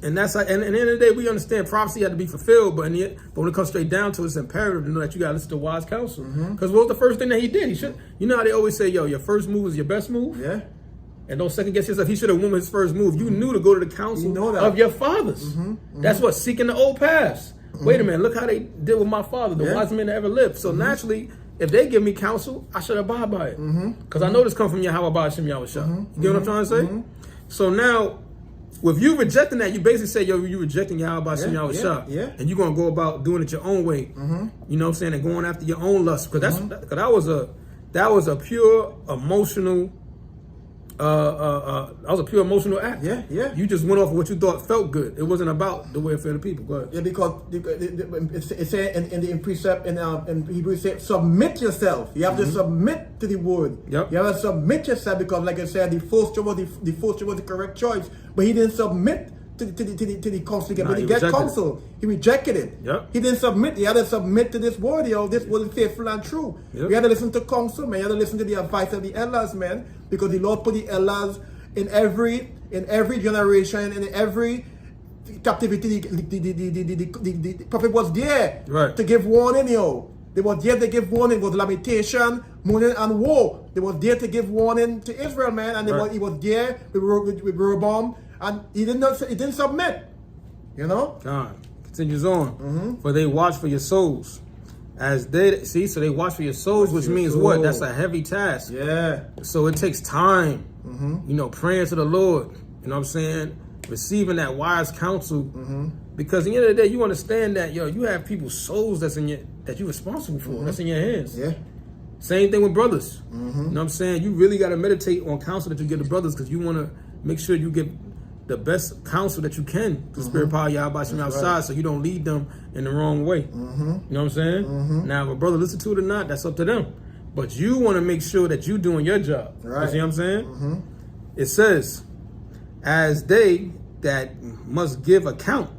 And that's how, and at the end of the day, we understand prophecy had to be fulfilled, but when it comes straight down to it, it's imperative to know that you got to listen to wise counsel. Because what was the first thing that he did? He should, you know how they always say, yo, your first move is your best move? Yeah. And don't second guess yourself. He should have won his first move. You knew to go to the counsel of your fathers. That's what, seeking the old paths. Wait a minute, look how they did with my father, the wisest man that ever lived. So naturally, if they give me counsel, I should abide by it. Because I know this comes from Yahweh Ba'ashem Yahushua. You get what I'm trying to say? So now, with you rejecting that, you basically say, yo, you rejecting Yahweh Ba'ashem Yahushua. And you're going to go about doing it your own way. You know what I'm saying? And going after your own lust. Because that was a pure emotional that was a pure emotional act. You just went off of what you thought felt good. It wasn't about the welfare of the people. Go ahead. Yeah, because it said in the precept in Hebrews, it said, submit yourself. You have to submit to the word. You have to submit yourself because, like I said, the first choice was the correct choice, but he didn't submit to the counsel. But he got counsel. He rejected it. He didn't submit. He had to submit to this word. This word is faithful and true. We had to listen to counsel, man. You had to listen to the advice of the elders, man, because the Lord put the elders in every generation, in every captivity. The prophet was there to give warning, They were there to give warning. It was lamentation, mourning, and woe. They were there to give warning to Israel, man, and he was there with Rehoboam. And he didn't submit, God continues on. For they watch for your souls, as they see. So they watch for your souls, which means what? That's a heavy task. So it takes time. Praying to the Lord. You know what I'm saying? Receiving that wise counsel, because at the end of the day, you understand that you have people's souls that you're responsible for. That's in your hands. Same thing with brothers. You know what I'm saying? You really got to meditate on counsel that you give to brothers, because you want to make sure you give the best counsel that you can to Spirit Power Yahweh from outside, so you don't lead them in the wrong way. You know what I'm saying? Now, if a brother listen to it or not, that's up to them. But you want to make sure that you're doing your job. You see what I'm saying? It says, as they that must give account,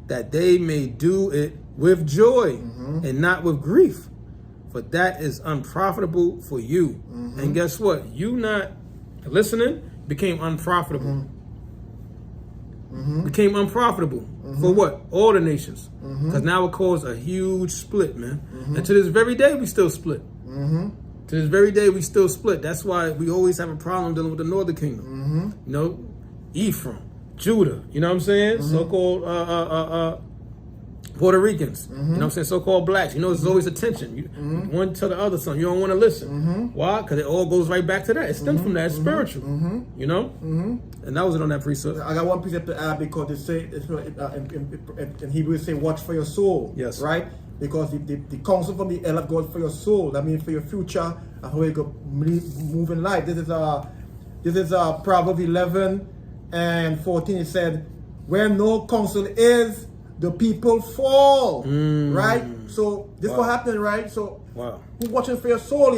that they may do it with joy and not with grief, for that is unprofitable for you. And guess what? You not listening became unprofitable. Became unprofitable for what? All the nations. Because now it caused a huge split, man. And to this very day, we still split. To this very day, we still split. That's why we always have a problem dealing with the northern kingdom. Ephraim, Judah, you know what I'm saying? So-called Puerto Ricans, you know what I'm saying? So-called blacks. There's always a tension. One to the other son. You don't want to listen. Why? Because it all goes right back to that. It stems from that. It's spiritual. And that wasn't on that precept. I got one precept to add, because it say in Hebrew it say, watch for your soul. Yes. Right? Because the counsel from the elder goes for your soul. That means for your future and how you go move in life. This is Proverbs 11 and 14. It said, where no counsel is, the people fall. Right? So this is what happened, right? So who watching for your soul,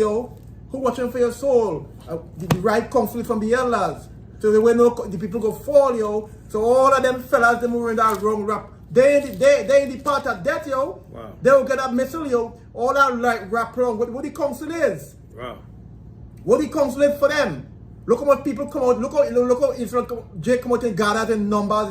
Who watching for your soul? The right counsel from the elders. So the people go fall, So all of them fellas, they moving that wrong rap. They in the part of death, They will get that missile, All that rap wrong. What the counsel is? What the counsel is for them? Look how much people come out. Look how Israel Jake come out in gathers and numbers,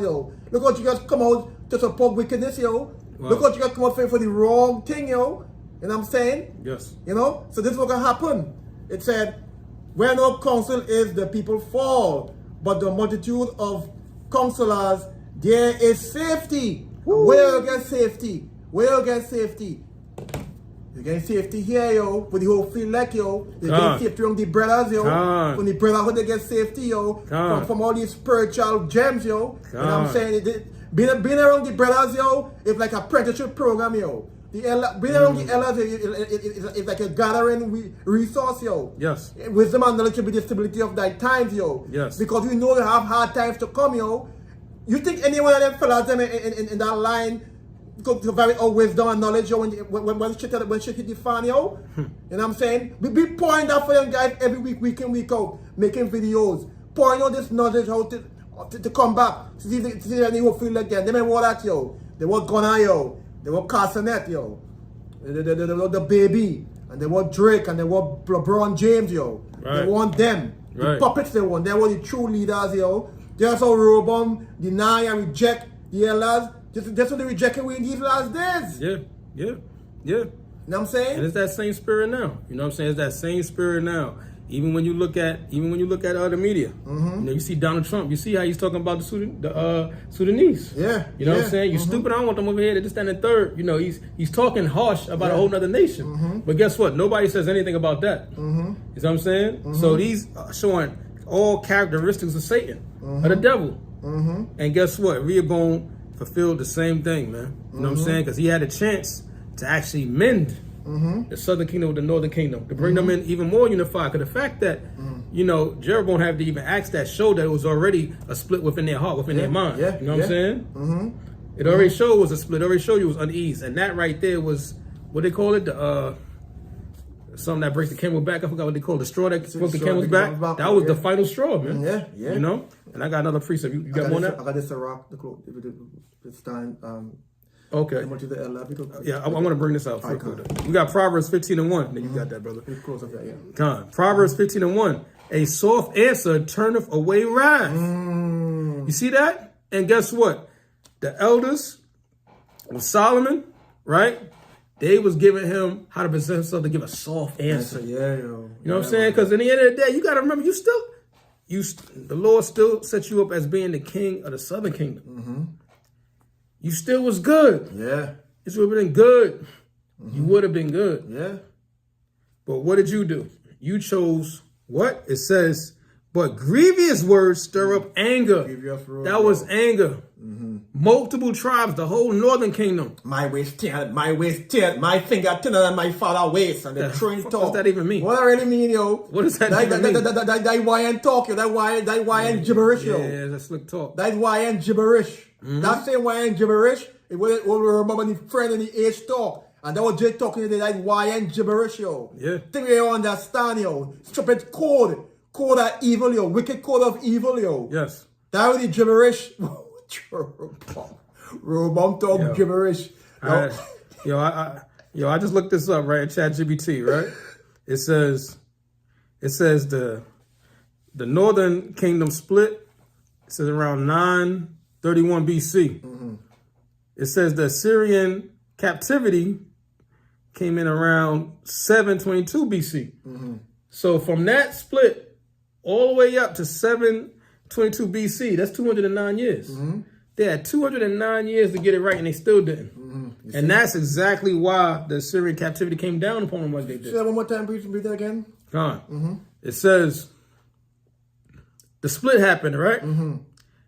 Look how you guys come out to support wickedness, Look how you guys come out for the wrong thing, You know what I'm saying? Yes. So this is what can happen. It said, where no counsel is, the people fall. But the multitude of counselors, there is safety. Where you get safety? Where you get safety? You get safety here, yo, with the whole field like, yo. You get safety from the brothers, yo. From the brotherhood, they get safety, yo. From all these spiritual gems, yo. You know what I'm saying? Being around the brothers, yo, it's like a apprenticeship program, yo. Being around the elders is like a gathering resource, yo. Yes. Wisdom and knowledge will be the stability of thy times, yo. Yes. Because you know you have hard times to come, yo. You think any one of them fellas in that line go to very old wisdom and knowledge, yo, when shit hit the fan, yo? You know what I'm saying? We be pouring that for them guys every week in, week out, making videos, pouring on this knowledge how to come back, to see any who feel again. They remember all that, yo. They want Gunna, yo. They want Castanet, yo. The baby. And they want Drake, and they want LeBron James, yo. Right. They want them. The puppets they want. They want the true leaders, yo. Just how Rehoboam deny and reject the elders. Just what they rejected we in these last days. Yeah. You know what I'm saying? And it's that same spirit now. You know what I'm saying? It's that same spirit now. Even when you look at other media, you know, you see Donald Trump, you see how he's talking about the Sudanese. Yeah. You know what I'm saying? You stupid, I don't want them over here, they just stand in third. You know, he's talking harsh about a whole nother nation. But guess what? Nobody says anything about that. You know what I'm saying? So these are showing all characteristics of Satan, of the devil. And guess what? Rehoboam fulfilled the same thing, man. You know what I'm saying? Because he had a chance to actually mend the southern kingdom with the northern kingdom, to bring them in even more unified. Because the fact that, you know, Jeroboam had to even ask that showed that it was already a split within their heart, within their mind. You know what I'm saying? It already showed it was a split. It already showed you it was unease. And that right there was, what they call it? The something that breaks the camel back. I forgot what they call it. The straw that broke the camel's back. That was the final straw, man. You know? And I got another precept. You got more on that? I got this rock, the stand. Okay. Yeah, I want to bring this out. We got Proverbs 15:1. Then you got that, brother. Proverbs 15:1. A soft answer turneth away wrath. You see that? And guess what? The elders of Solomon, right? They was giving him how to present himself to give a soft answer. Yo. You know what I'm saying? Because in the end of the day, you got to remember, the Lord still set you up as being the king of the southern kingdom. You still was good. It would have been good. You would have been good. But what did you do? You chose what? It says, but grievous words stir up anger. That was anger. Multiple tribes, the whole northern kingdom. My waist turned, my finger thinner than my father's waist. And the train talk. What does that even mean? What I really mean, yo? What does that even mean? That YN talk, yo. That YN gibberish, yo. Yeah, that's slick talk. That YN gibberish. That same YN gibberish, it was remember the friend in the age talk. And that was just talking to that YN gibberish, yo. Think you understand, yo. Stupid code of evil, yo. Wicked code of evil, yo. Yes. That was the gibberish. Rehoboam talk gibberish. I just looked this up, right, in ChatGPT, right? It says the northern kingdom split. It says around 931 BC. It says the Assyrian captivity came in around 722 BC. So from that split all the way up to 722 BC, that's 209 years. They had 209 years to get it right, and they still didn't. And that's exactly why the Assyrian captivity came down upon them like they did. Say that one more time, please. Read that again. It says the split happened, right?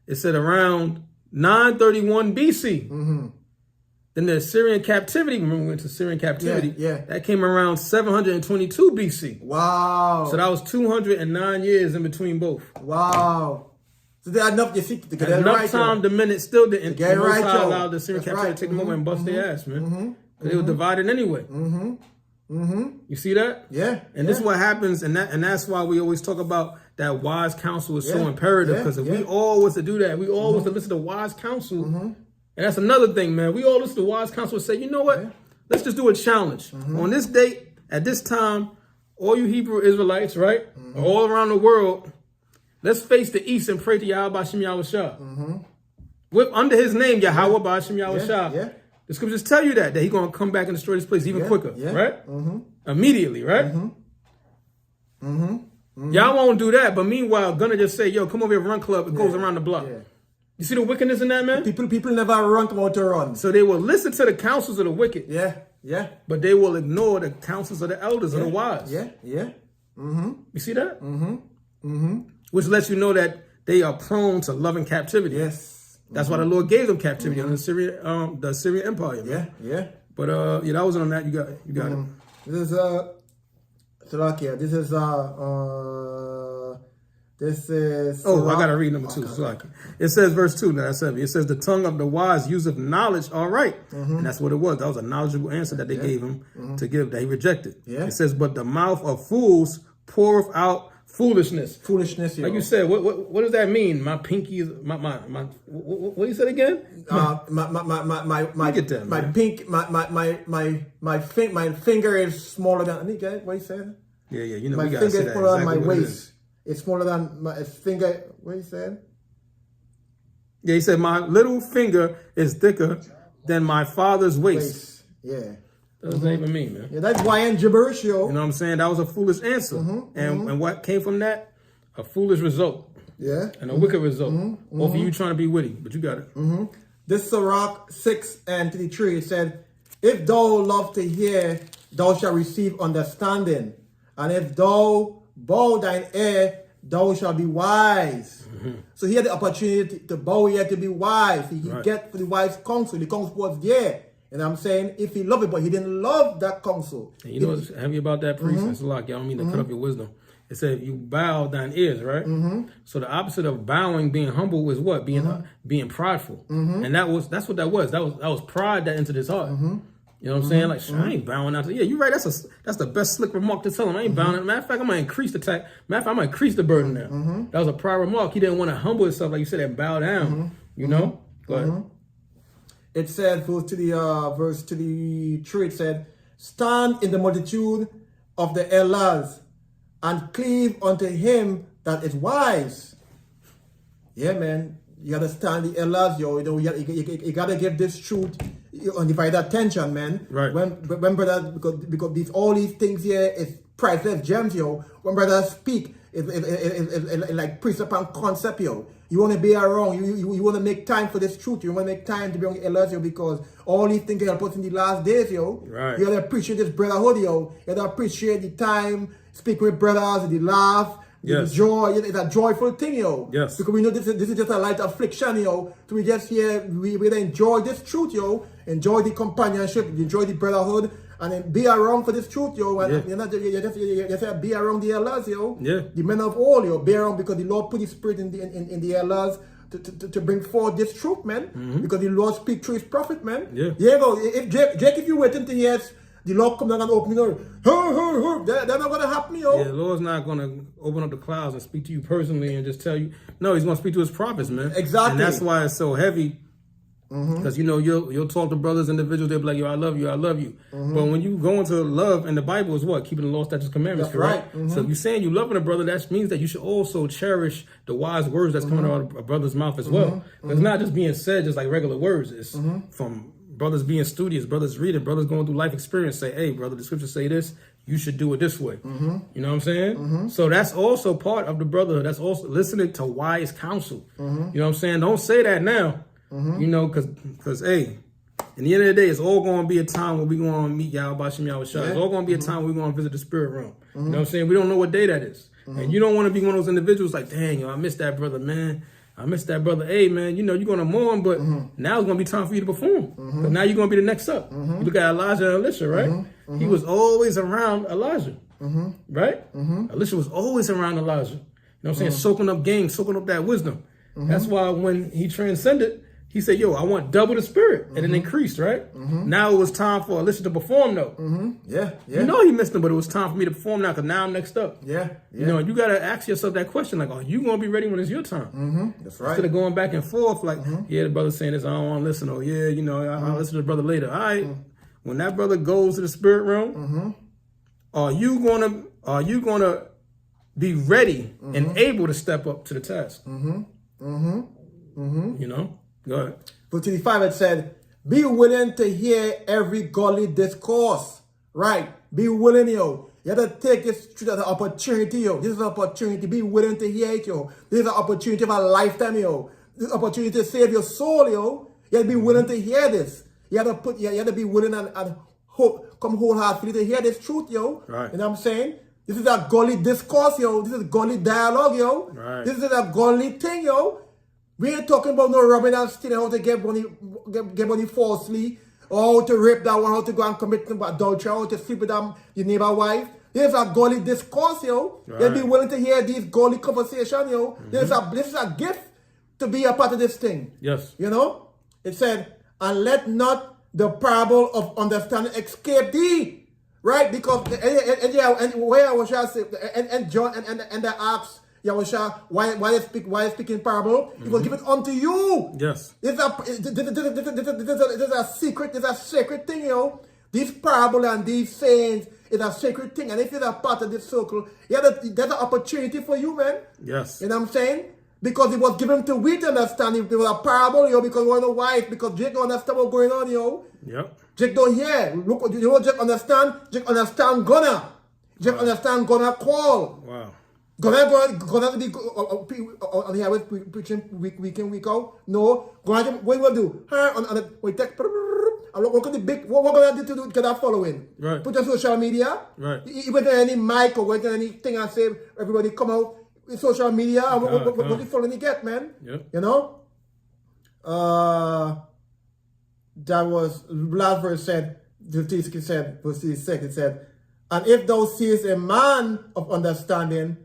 It said around 931 BC. Then the Assyrian captivity, remember we went to Assyrian captivity, that came around 722 BC. Wow. So that was 209 years in between both. Wow. So they had enough to get it right. Enough time, the minute still didn't. Get it right, yo. Allowed the Assyrian captivity to take them over and bust their ass, man. Because they were divided anyway. You see that? And this is what happens, and that's why we always talk about that wise counsel is so imperative. Because if we all was to do that, we all was to listen to wise counsel. And that's another thing, man. We all listen to wise counsel and say, you know what? Let's just do a challenge. On this date, at this time, all you Hebrew Israelites, right? All around the world, let's face the east and pray to Yahweh B'Shem Yahushua. With under his name, Yahweh B'Shem Yahushua. The scriptures tell you that he's going to come back and destroy this place even quicker, right? Immediately, right? Y'all won't do that, but meanwhile, gonna just say, yo, come over here, run club. It goes around the block. You see the wickedness in that, man? People never run to how to run. So they will listen to the counsels of the wicked. Yeah, yeah. But they will ignore the counsels of the elders of the wise. Yeah, yeah. You see that? Which lets you know that they are prone to loving captivity. Yes. That's why the Lord gave them captivity under the Assyrian Empire. Man. Yeah, yeah. But yeah, that wasn't on that. You got it. This is Slovakia. This is Oh, I gotta read number 2. Slovakia. It says verse 2. Now 7. It says the tongue of the wise useth knowledge. All right, and that's what it was. That was a knowledgeable answer that they gave him to give that he rejected. Yeah. It says, but the mouth of fools poureth out foolishness. Foolishness. Like you said, what does that mean? My pinky is my what you said again? My finger is smaller than what you said? Yeah, you know, my we gotta finger say is that smaller than exactly my what it waist. is. It's smaller than my finger. What you said? Yeah, he said my little finger is thicker than my father's waist. Yeah. What does that even mean, man? Yeah, that's YN gibberish, yo. You know what I'm saying? That was a foolish answer. And what came from that? A foolish result. Yeah. And a wicked result. Or for you trying to be witty, but you got it. This Sirach 6:23, it said, if thou love to hear, thou shalt receive understanding. And if thou bow thine ear, thou shalt be wise. So he had the opportunity to bow ear to be wise. He get for the wise counsel. The counsel was there. And I'm saying, if he loved it, but he didn't love that counsel. And you know what's heavy about that, priest? It's like, I don't mean to cut off your wisdom. It said, you bow thine ears, right? So the opposite of bowing, being humble, is what? Being prideful. And that's what that was. That was pride that entered his heart. You know what I'm saying? Like, I ain't bowing out to. Yeah, you're right. That's the best slick remark to tell him. I ain't bowing. Matter of fact, I'm gonna increase the tax. Matter of fact, I'm gonna increase the burden now. That was a pride remark. He didn't want to humble himself, like you said, and bow down. You know? Go ahead. It said, verse to the 3, it said, stand in the multitude of the elders and cleave unto him that is wise. Yeah, man. You gotta stand the elders, yo. You know, you gotta give this truth undivided attention, man. Right. When brothers, because these all these things here is priceless gems, yo. When brothers speak, it's like precept and concept, yo. You want to be around. You want to make time for this truth. You want to make time to be on the elders, yo, because all these things help us in the last days, yo. Right. You gotta appreciate this brotherhood, yo. You gotta appreciate the time, speak with brothers, the laugh. Yes. The joy, it's a joyful thing, yo. Yes. Because we know this is just a light affliction, yo. So we just here, we enjoy this truth, yo. Enjoy the companionship, enjoy the brotherhood, and then be around for this truth, yo. And you just be around the elders, yo. Yeah. The men of all, yo. Be around because the Lord put His Spirit in the elders to bring forth this truth, man. Because the Lord speak through His prophet, man. Yeah. Yeah, go. If Jake, if you waiting to hear the Lord come down and open the door, that's not gonna happen, yo. Yeah, the Lord's not gonna open up the clouds and speak to you personally and just tell you. No, He's gonna speak to His prophets, man. Exactly. And that's why it's so heavy. Because you know you'll talk to brothers, individuals. They'll be like, "Yo, I love you, I love you." But when you go into love, and the Bible is what? Keeping the law, statutes, commandments. That's correct? right. So if you're saying you loving a brother, that means that you should also cherish the wise words that's coming out of a brother's mouth as well. It's not just being said just like regular words. It's from brothers being studious, brothers reading, brothers going through life experience. Say, "Hey, brother, the scriptures say this. You should do it this way." You know what I'm saying? So that's also part of the brotherhood. That's also listening to wise counsel. You know what I'm saying? Don't say that now. You know, because hey, in the end of the day, it's all going to be a time where we're going to meet Yahweh Shem Yahweh Shai. It's all going to be a time where we're going to visit the spirit realm. You know what I'm saying? We don't know what day that is. And you don't want to be one of those individuals like, dang, yo, I missed that brother, man. I missed that brother. Hey, man, you know, you're going to mourn, but now it's going to be time for you to perform. Because now you're going to be the next up. You look at Elijah and Elisha, right? He was always around Elijah, right? Elisha was always around Elijah. You know what I'm saying? Soaking up game, soaking up that wisdom. That's why when he transcended, he said, yo, I want double the spirit. And it increased, right? Now it was time for Elisha to perform, though. Yeah. You know he missed him, but it was time for me to perform now because now I'm next up. Yeah. You know, you got to ask yourself that question, like, are you going to be ready when it's your time? That's right. Instead of going back and forth, like, yeah, the brother's saying this, I don't want to listen. Or, yeah, you know, I'll listen to the brother later. All right. When that brother goes to the spirit realm, are you going to be ready and able to step up to the task? You know? Go ahead. Verse 25, it said, be willing to hear every godly discourse. Right. Be willing, yo. You have to take this as an opportunity, yo. This is an opportunity. Be willing to hear it, yo. This is an opportunity of a lifetime, yo. this opportunity to save your soul, yo, you have to be willing to hear this. You have to be willing and come wholeheartedly to hear this truth, yo. Right. You know what I'm saying? This is a godly discourse, yo. This is godly dialogue, yo. Right. This is a godly thing, yo. We ain't talking about no robbing and stealing, how to get money falsely, or how to rape that one, how to go and commit adultery, how to sleep with your neighbor's wife. There's a godly discourse, yo. Right. You'll be willing to hear these godly conversations, yo. This is a gift to be a part of this thing. Yes. You know? It said, and let not the parable of understanding escape thee. Right? Because and where was I say and John and the Acts, Yahusha, why they speaking parable? It was given unto you. Yes. This is a secret, it's a sacred thing, yo. This parable and these sayings is a sacred thing. And if you're a part of this circle, there's an opportunity for you, man. Yes. You know what I'm saying? Because it was given to we to understand. It was a parable, yo, because we don't know why. Because Jake don't understand what's going on, yo. Yep. Jake don't hear. Look, you know what Jake understand? Jake understand gonna. Jake understand gonna call. Wow. Gonna be on the highway preaching week in, week out. No. Gonna what will do? We take look at the big what we're gonna do to get that following. Right. Put on social media. Right. Even any mic or whether anything I say, everybody come out in social media. What the following you get, man? Yep. You know? That was last verse said, verse 6, it said, and if thou seest a man of understanding,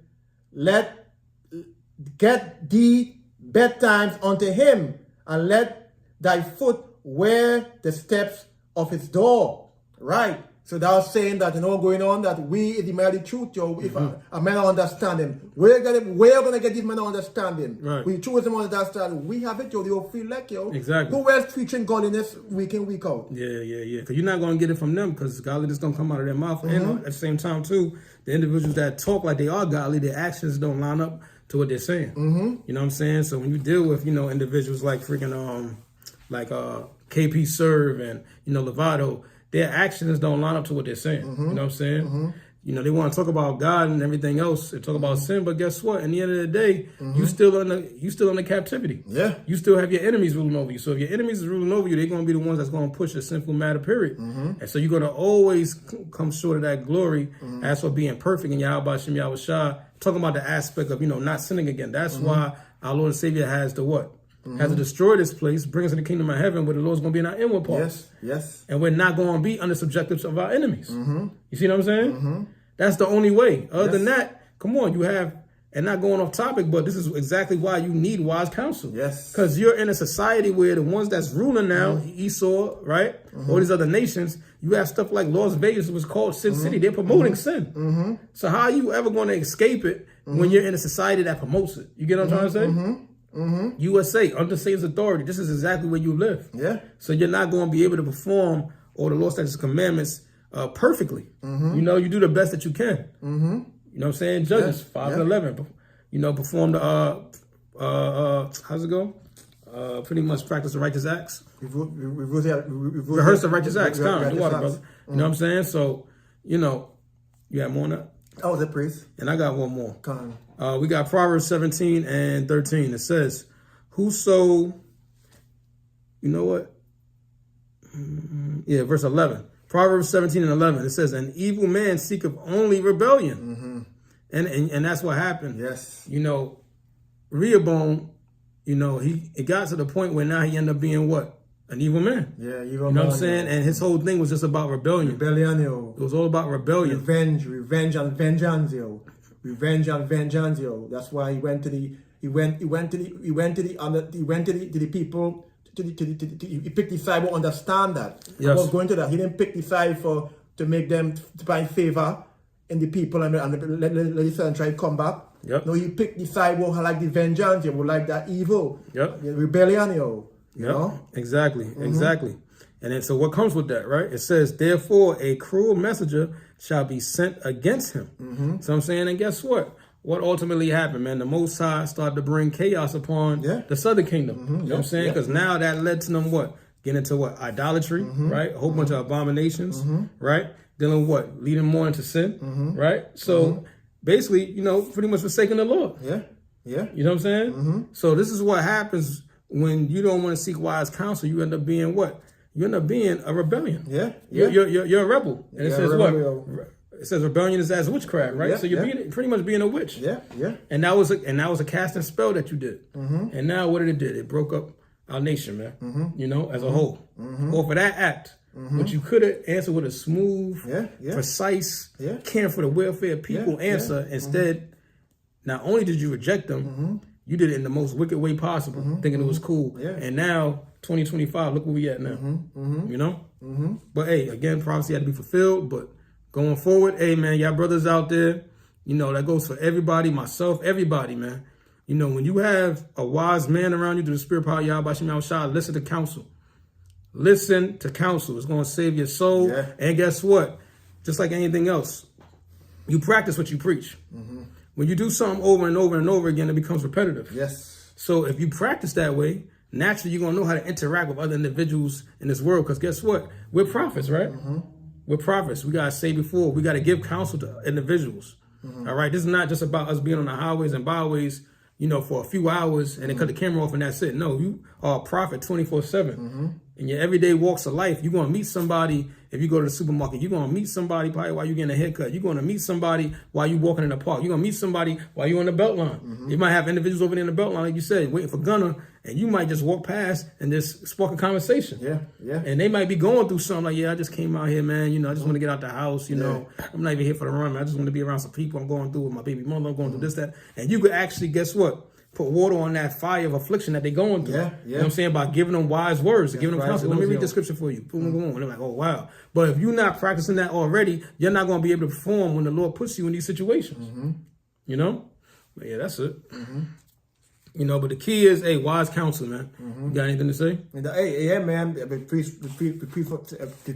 get thee betimes unto him, and let thy foot wear the steps of his door. Right. So that was saying that, going on, that we is the mighty truth, yo. If a man of understanding, we're gonna get this man of understanding. Right. We choose them on understanding. We have it, yo. They will feel like, yo. Exactly. Who else preaching godliness week in, week out? Yeah. Because you're not going to get it from them, because godliness don't come out of their mouth. And at the same time, too, the individuals that talk like they are godly, their actions don't line up to what they're saying. You know what I'm saying? So when you deal with, individuals like freaking, KP Serve and, Lovato, their actions don't line up to what they're saying. You know what I'm saying? They want to talk about God and everything else and talk about sin, but guess what? In the end of the day, you still under captivity. Yeah. You still have your enemies ruling over you. So if your enemies is ruling over you, they're going to be the ones that's going to push the sinful matter, period. And so you're going to always come short of that glory as for being perfect in Yahweh Shem Yahweh Shah, talking about the aspect of, not sinning again. That's why our Lord and Savior has to what? Has to destroy this place, bring us in the kingdom of heaven where the Lord's going to be in our inward parts. Yes. And we're not going to be under subjectives of our enemies. You see what I'm saying? That's the only way. Other than that, come on, you have, and not going off topic, but this is exactly why you need wise counsel. Yes. Because you're in a society where the ones that's ruling now, Esau, right? All these other nations, you have stuff like Las Vegas, was called Sin City. They're promoting sin. So how are you ever going to escape it when you're in a society that promotes it? You get what I'm trying to say? USA, under Satan's authority, this is exactly where you live. Yeah. So you're not going to be able to perform all the law, statutes, and commandments perfectly. You do the best that you can. You know what I'm saying? Judges 5 and 11. Perform the how's it go? Pretty much practice the righteous acts. Rehearse the righteous acts. Do water, brother. You know what I'm saying? So, you have more on that? That was it, priest. And I got one more. Come We got Proverbs 17 and 13. It says, whoso, you know what? Verse 11. Proverbs 17 and 11. It says, an evil man seeketh only rebellion. And that's what happened. Yes. Rehoboam, it got to the point where now he ended up being what? An evil man. Yeah, evil man. You know what I'm saying? And his whole thing was just about rebellion. Rebellion, yo. It was all about rebellion. Revenge and vengeance, yo. Revenge and vengeance, yo. That's why he went to the people. He picked the side who understand that. Yes. I was going to that. He didn't pick the side to make them to find favor in the people and let the try to come back. Yep. No, he picked the side who like the vengeance, yo, who like that evil. Yep. The rebellion, yo. You know? Exactly. And then so what comes with that, right? It says, therefore, a cruel messenger shall be sent against him. So I'm saying, and guess what? What ultimately happened, man? The Most High started to bring chaos upon the Southern Kingdom. You know what I'm saying? Because now that led to them what? Get into what? Idolatry, right? A whole bunch of abominations, right? Dealing with what? Leading more into sin, right? So basically, pretty much forsaking the Lord. Yeah. Yeah. You know what I'm saying? So this is what happens when you don't want to seek wise counsel. You end up being what? You end up being a rebellion. Yeah. You're a rebel. And it Yeah, says rebel. what? It says rebellion is as witchcraft, right? Yeah, So you're yeah. pretty much being a witch. Yeah. Yeah. And that was a casting spell that you did. And now what did it do? It broke up our nation, man. You know, as a whole. Or for that act, which you could have answered with a smooth, precise, caring for the welfare of people answer. Instead, not only did you reject them, you did it in the most wicked way possible, thinking it was cool. Yeah. And now, 2025, look where we at now. You know? But hey, again, prophecy had to be fulfilled. But going forward, hey, man, y'all brothers out there, you know, that goes for everybody, myself, everybody, man. You know, when you have a wise man around you through the spirit power, Yahweh Shem Yahushua, listen to counsel. Listen to counsel. It's going to save your soul. Yeah. And guess what? Just like anything else, you practice what you preach. When you do something over and over and over again, it becomes repetitive. Yes. So if you practice that way, naturally you're going to know how to interact with other individuals in this world. Because guess what? We're prophets, right? We're prophets. We got to say before. We got to give counsel to individuals. All right? This is not just about us being on the highways and byways, you know, for a few hours and then cut the camera off and that's it. No, you are a prophet 24/7. In your everyday walks of life, you're going to meet somebody. If you go to the supermarket, you're going to meet somebody probably while you're getting a haircut. You're going to meet somebody while you're walking in the park. You're going to meet somebody while you're on the belt line. You might have individuals over there in the belt line, like you said, waiting for Gunner, and you might just walk past and just spark a conversation. Yeah. And they might be going through something like, yeah, I just came out here, man. You know, I just want to get out the house. You know, I'm not even here for the run, man. I just want to be around some people. I'm going through with my baby mother. I'm going through this, that. And you could actually, guess what? Put water on that fire of affliction that they're going through. Yeah. You know what I'm saying? By giving them wise words, giving them wise counsel. Let me words, read yo. the scripture for you. Boom, boom, boom. And they're like, oh, wow. But if you're not practicing that already, you're not going to be able to perform when the Lord puts you in these situations. You know? But yeah, that's it. You know, but the key is, hey, wise counsel, man. You got anything to say? And hey, yeah, man. The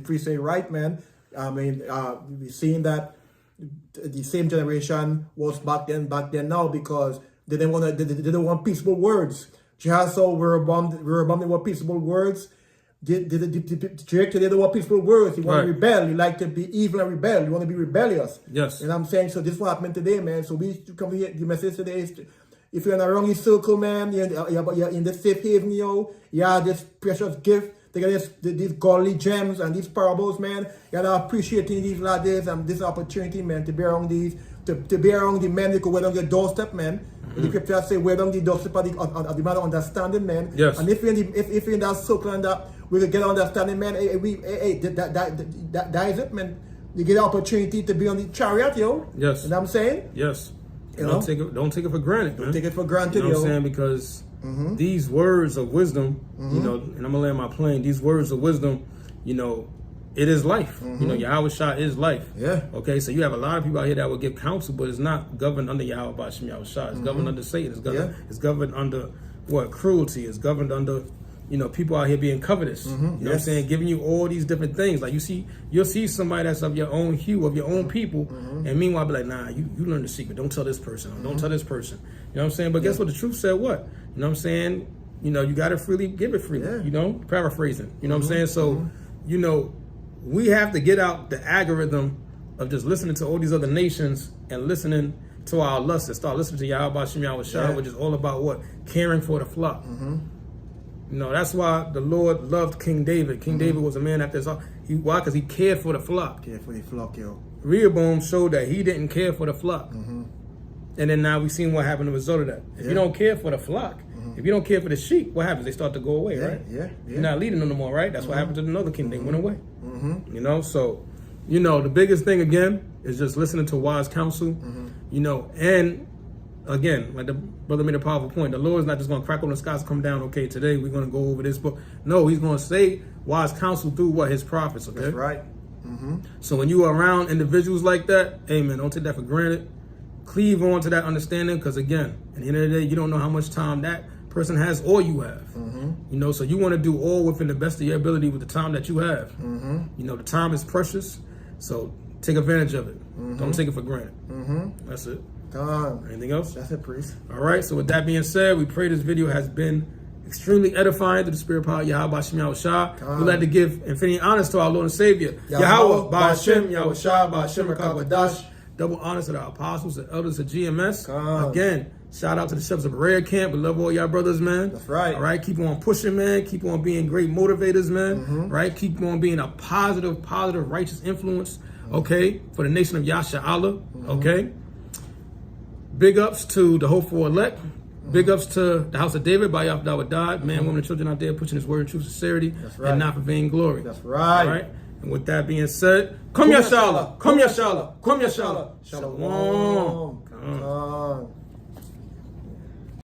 priest say right, man. I mean, we're seeing that the same generation was back then now because they didn't want peaceable words. Jehoshaphat were abounding with peaceable words. The church today don't want peaceful words. You want to rebel. You like to be evil and rebel. You want to be rebellious. Yes. And I'm saying, so this is what happened today, man. So we come here, the message today is, if you're in a wrong circle, man, you're in the safe haven, you have this precious gift. They got these godly gems and these parables, man. You gotta appreciating these ladders and this opportunity, man, to be around these, to be around the men who go on your doorstep, man. The scripture say, "Where on the doorstep of the man of understanding, man." Yes. And if you're in that circle and that we will get understanding, man. That is it, man. You get the opportunity to be on the chariot, yo. Yes. You know what I'm saying? Yes. You Don't take it for granted, man. Don't take it for granted, You know what I'm yo. saying? Because these words of wisdom, you know, and I'm gonna land my plane. These words of wisdom, you know, it is life. You know, Yahweh Shah is life. Yeah. Okay, so you have a lot of people out here that will give counsel, but it's not governed under Yahweh Bashim Yahweh Shah. It's governed under Satan. It's governed under what? Cruelty. It's governed under, you know, people out here being covetous. You know what I'm saying? Giving you all these different things. Like you'll see somebody that's of your own hue, of your own people, and meanwhile be like, nah, you learn the secret. Don't tell this person. Or don't tell this person. You know what I'm saying? But guess what? The truth said what? You know what I'm saying? You know, you got to freely give it freely. Yeah. You know, paraphrasing. You know what I'm saying? So, you know, we have to get out the algorithm of just listening to all these other nations and listening to our lusts and start listening to Yahweh Shem Yahweh Shah, which is all about what? Caring for the flock. You know, that's why the Lord loved King David. King David was a man after his heart. Why? Because he cared for the flock. Care for the flock, yo. Rehoboam showed that he didn't care for the flock. And then now we've seen what happened as a result of that. If you don't care for the flock, if you don't care for the sheep, what happens? They start to go away, right? Yeah. You're not leading them no more, right? That's what happened to the northern king. They went away. You know, so, you know, the biggest thing, again, is just listening to wise counsel, you know, and, again, like the brother made a powerful point, the Lord is not just going to crack on the skies and come down, okay, today we're going to go over this book. No, he's going to say wise counsel through what? His prophets, okay? That's right. So when you are around individuals like that, hey, man, don't take that for granted. Cleave on to that understanding, because, again, at the end of the day, you don't know how much time that person has or you have. You know, so you want to do all within the best of your ability with the time that you have. You know, the time is precious, so take advantage of it. Don't take it for granted. That's it. Anything else? That's it, priest. All right, so with that being said, we pray this video has been extremely edifying to the spirit power Yahweh Shem Yahweh Shah. We'd like to give infinite honors to our Lord and Savior, Yahweh Ba'ashem Yahweh Shah Ba'ashem Rakabadash. Double honors to the apostles and elders of GMS. Again, Shout out to the Chefs of Rare Camp. We love all y'all brothers, man. That's right. All right, keep on pushing, man. Keep on being great motivators, man. Right, keep on being a positive, righteous influence. Okay, for the nation of Yasha Allah. Okay. Big ups to the Hopeful Elect. Big ups to the House of David by Yahweh God. Man, women, and children out there pushing his word in truth, sincerity, right. and not for vain glory. That's right. All right. And with that being said, come Yashala, come Yashala, come Yashala. Shalom. Shalom.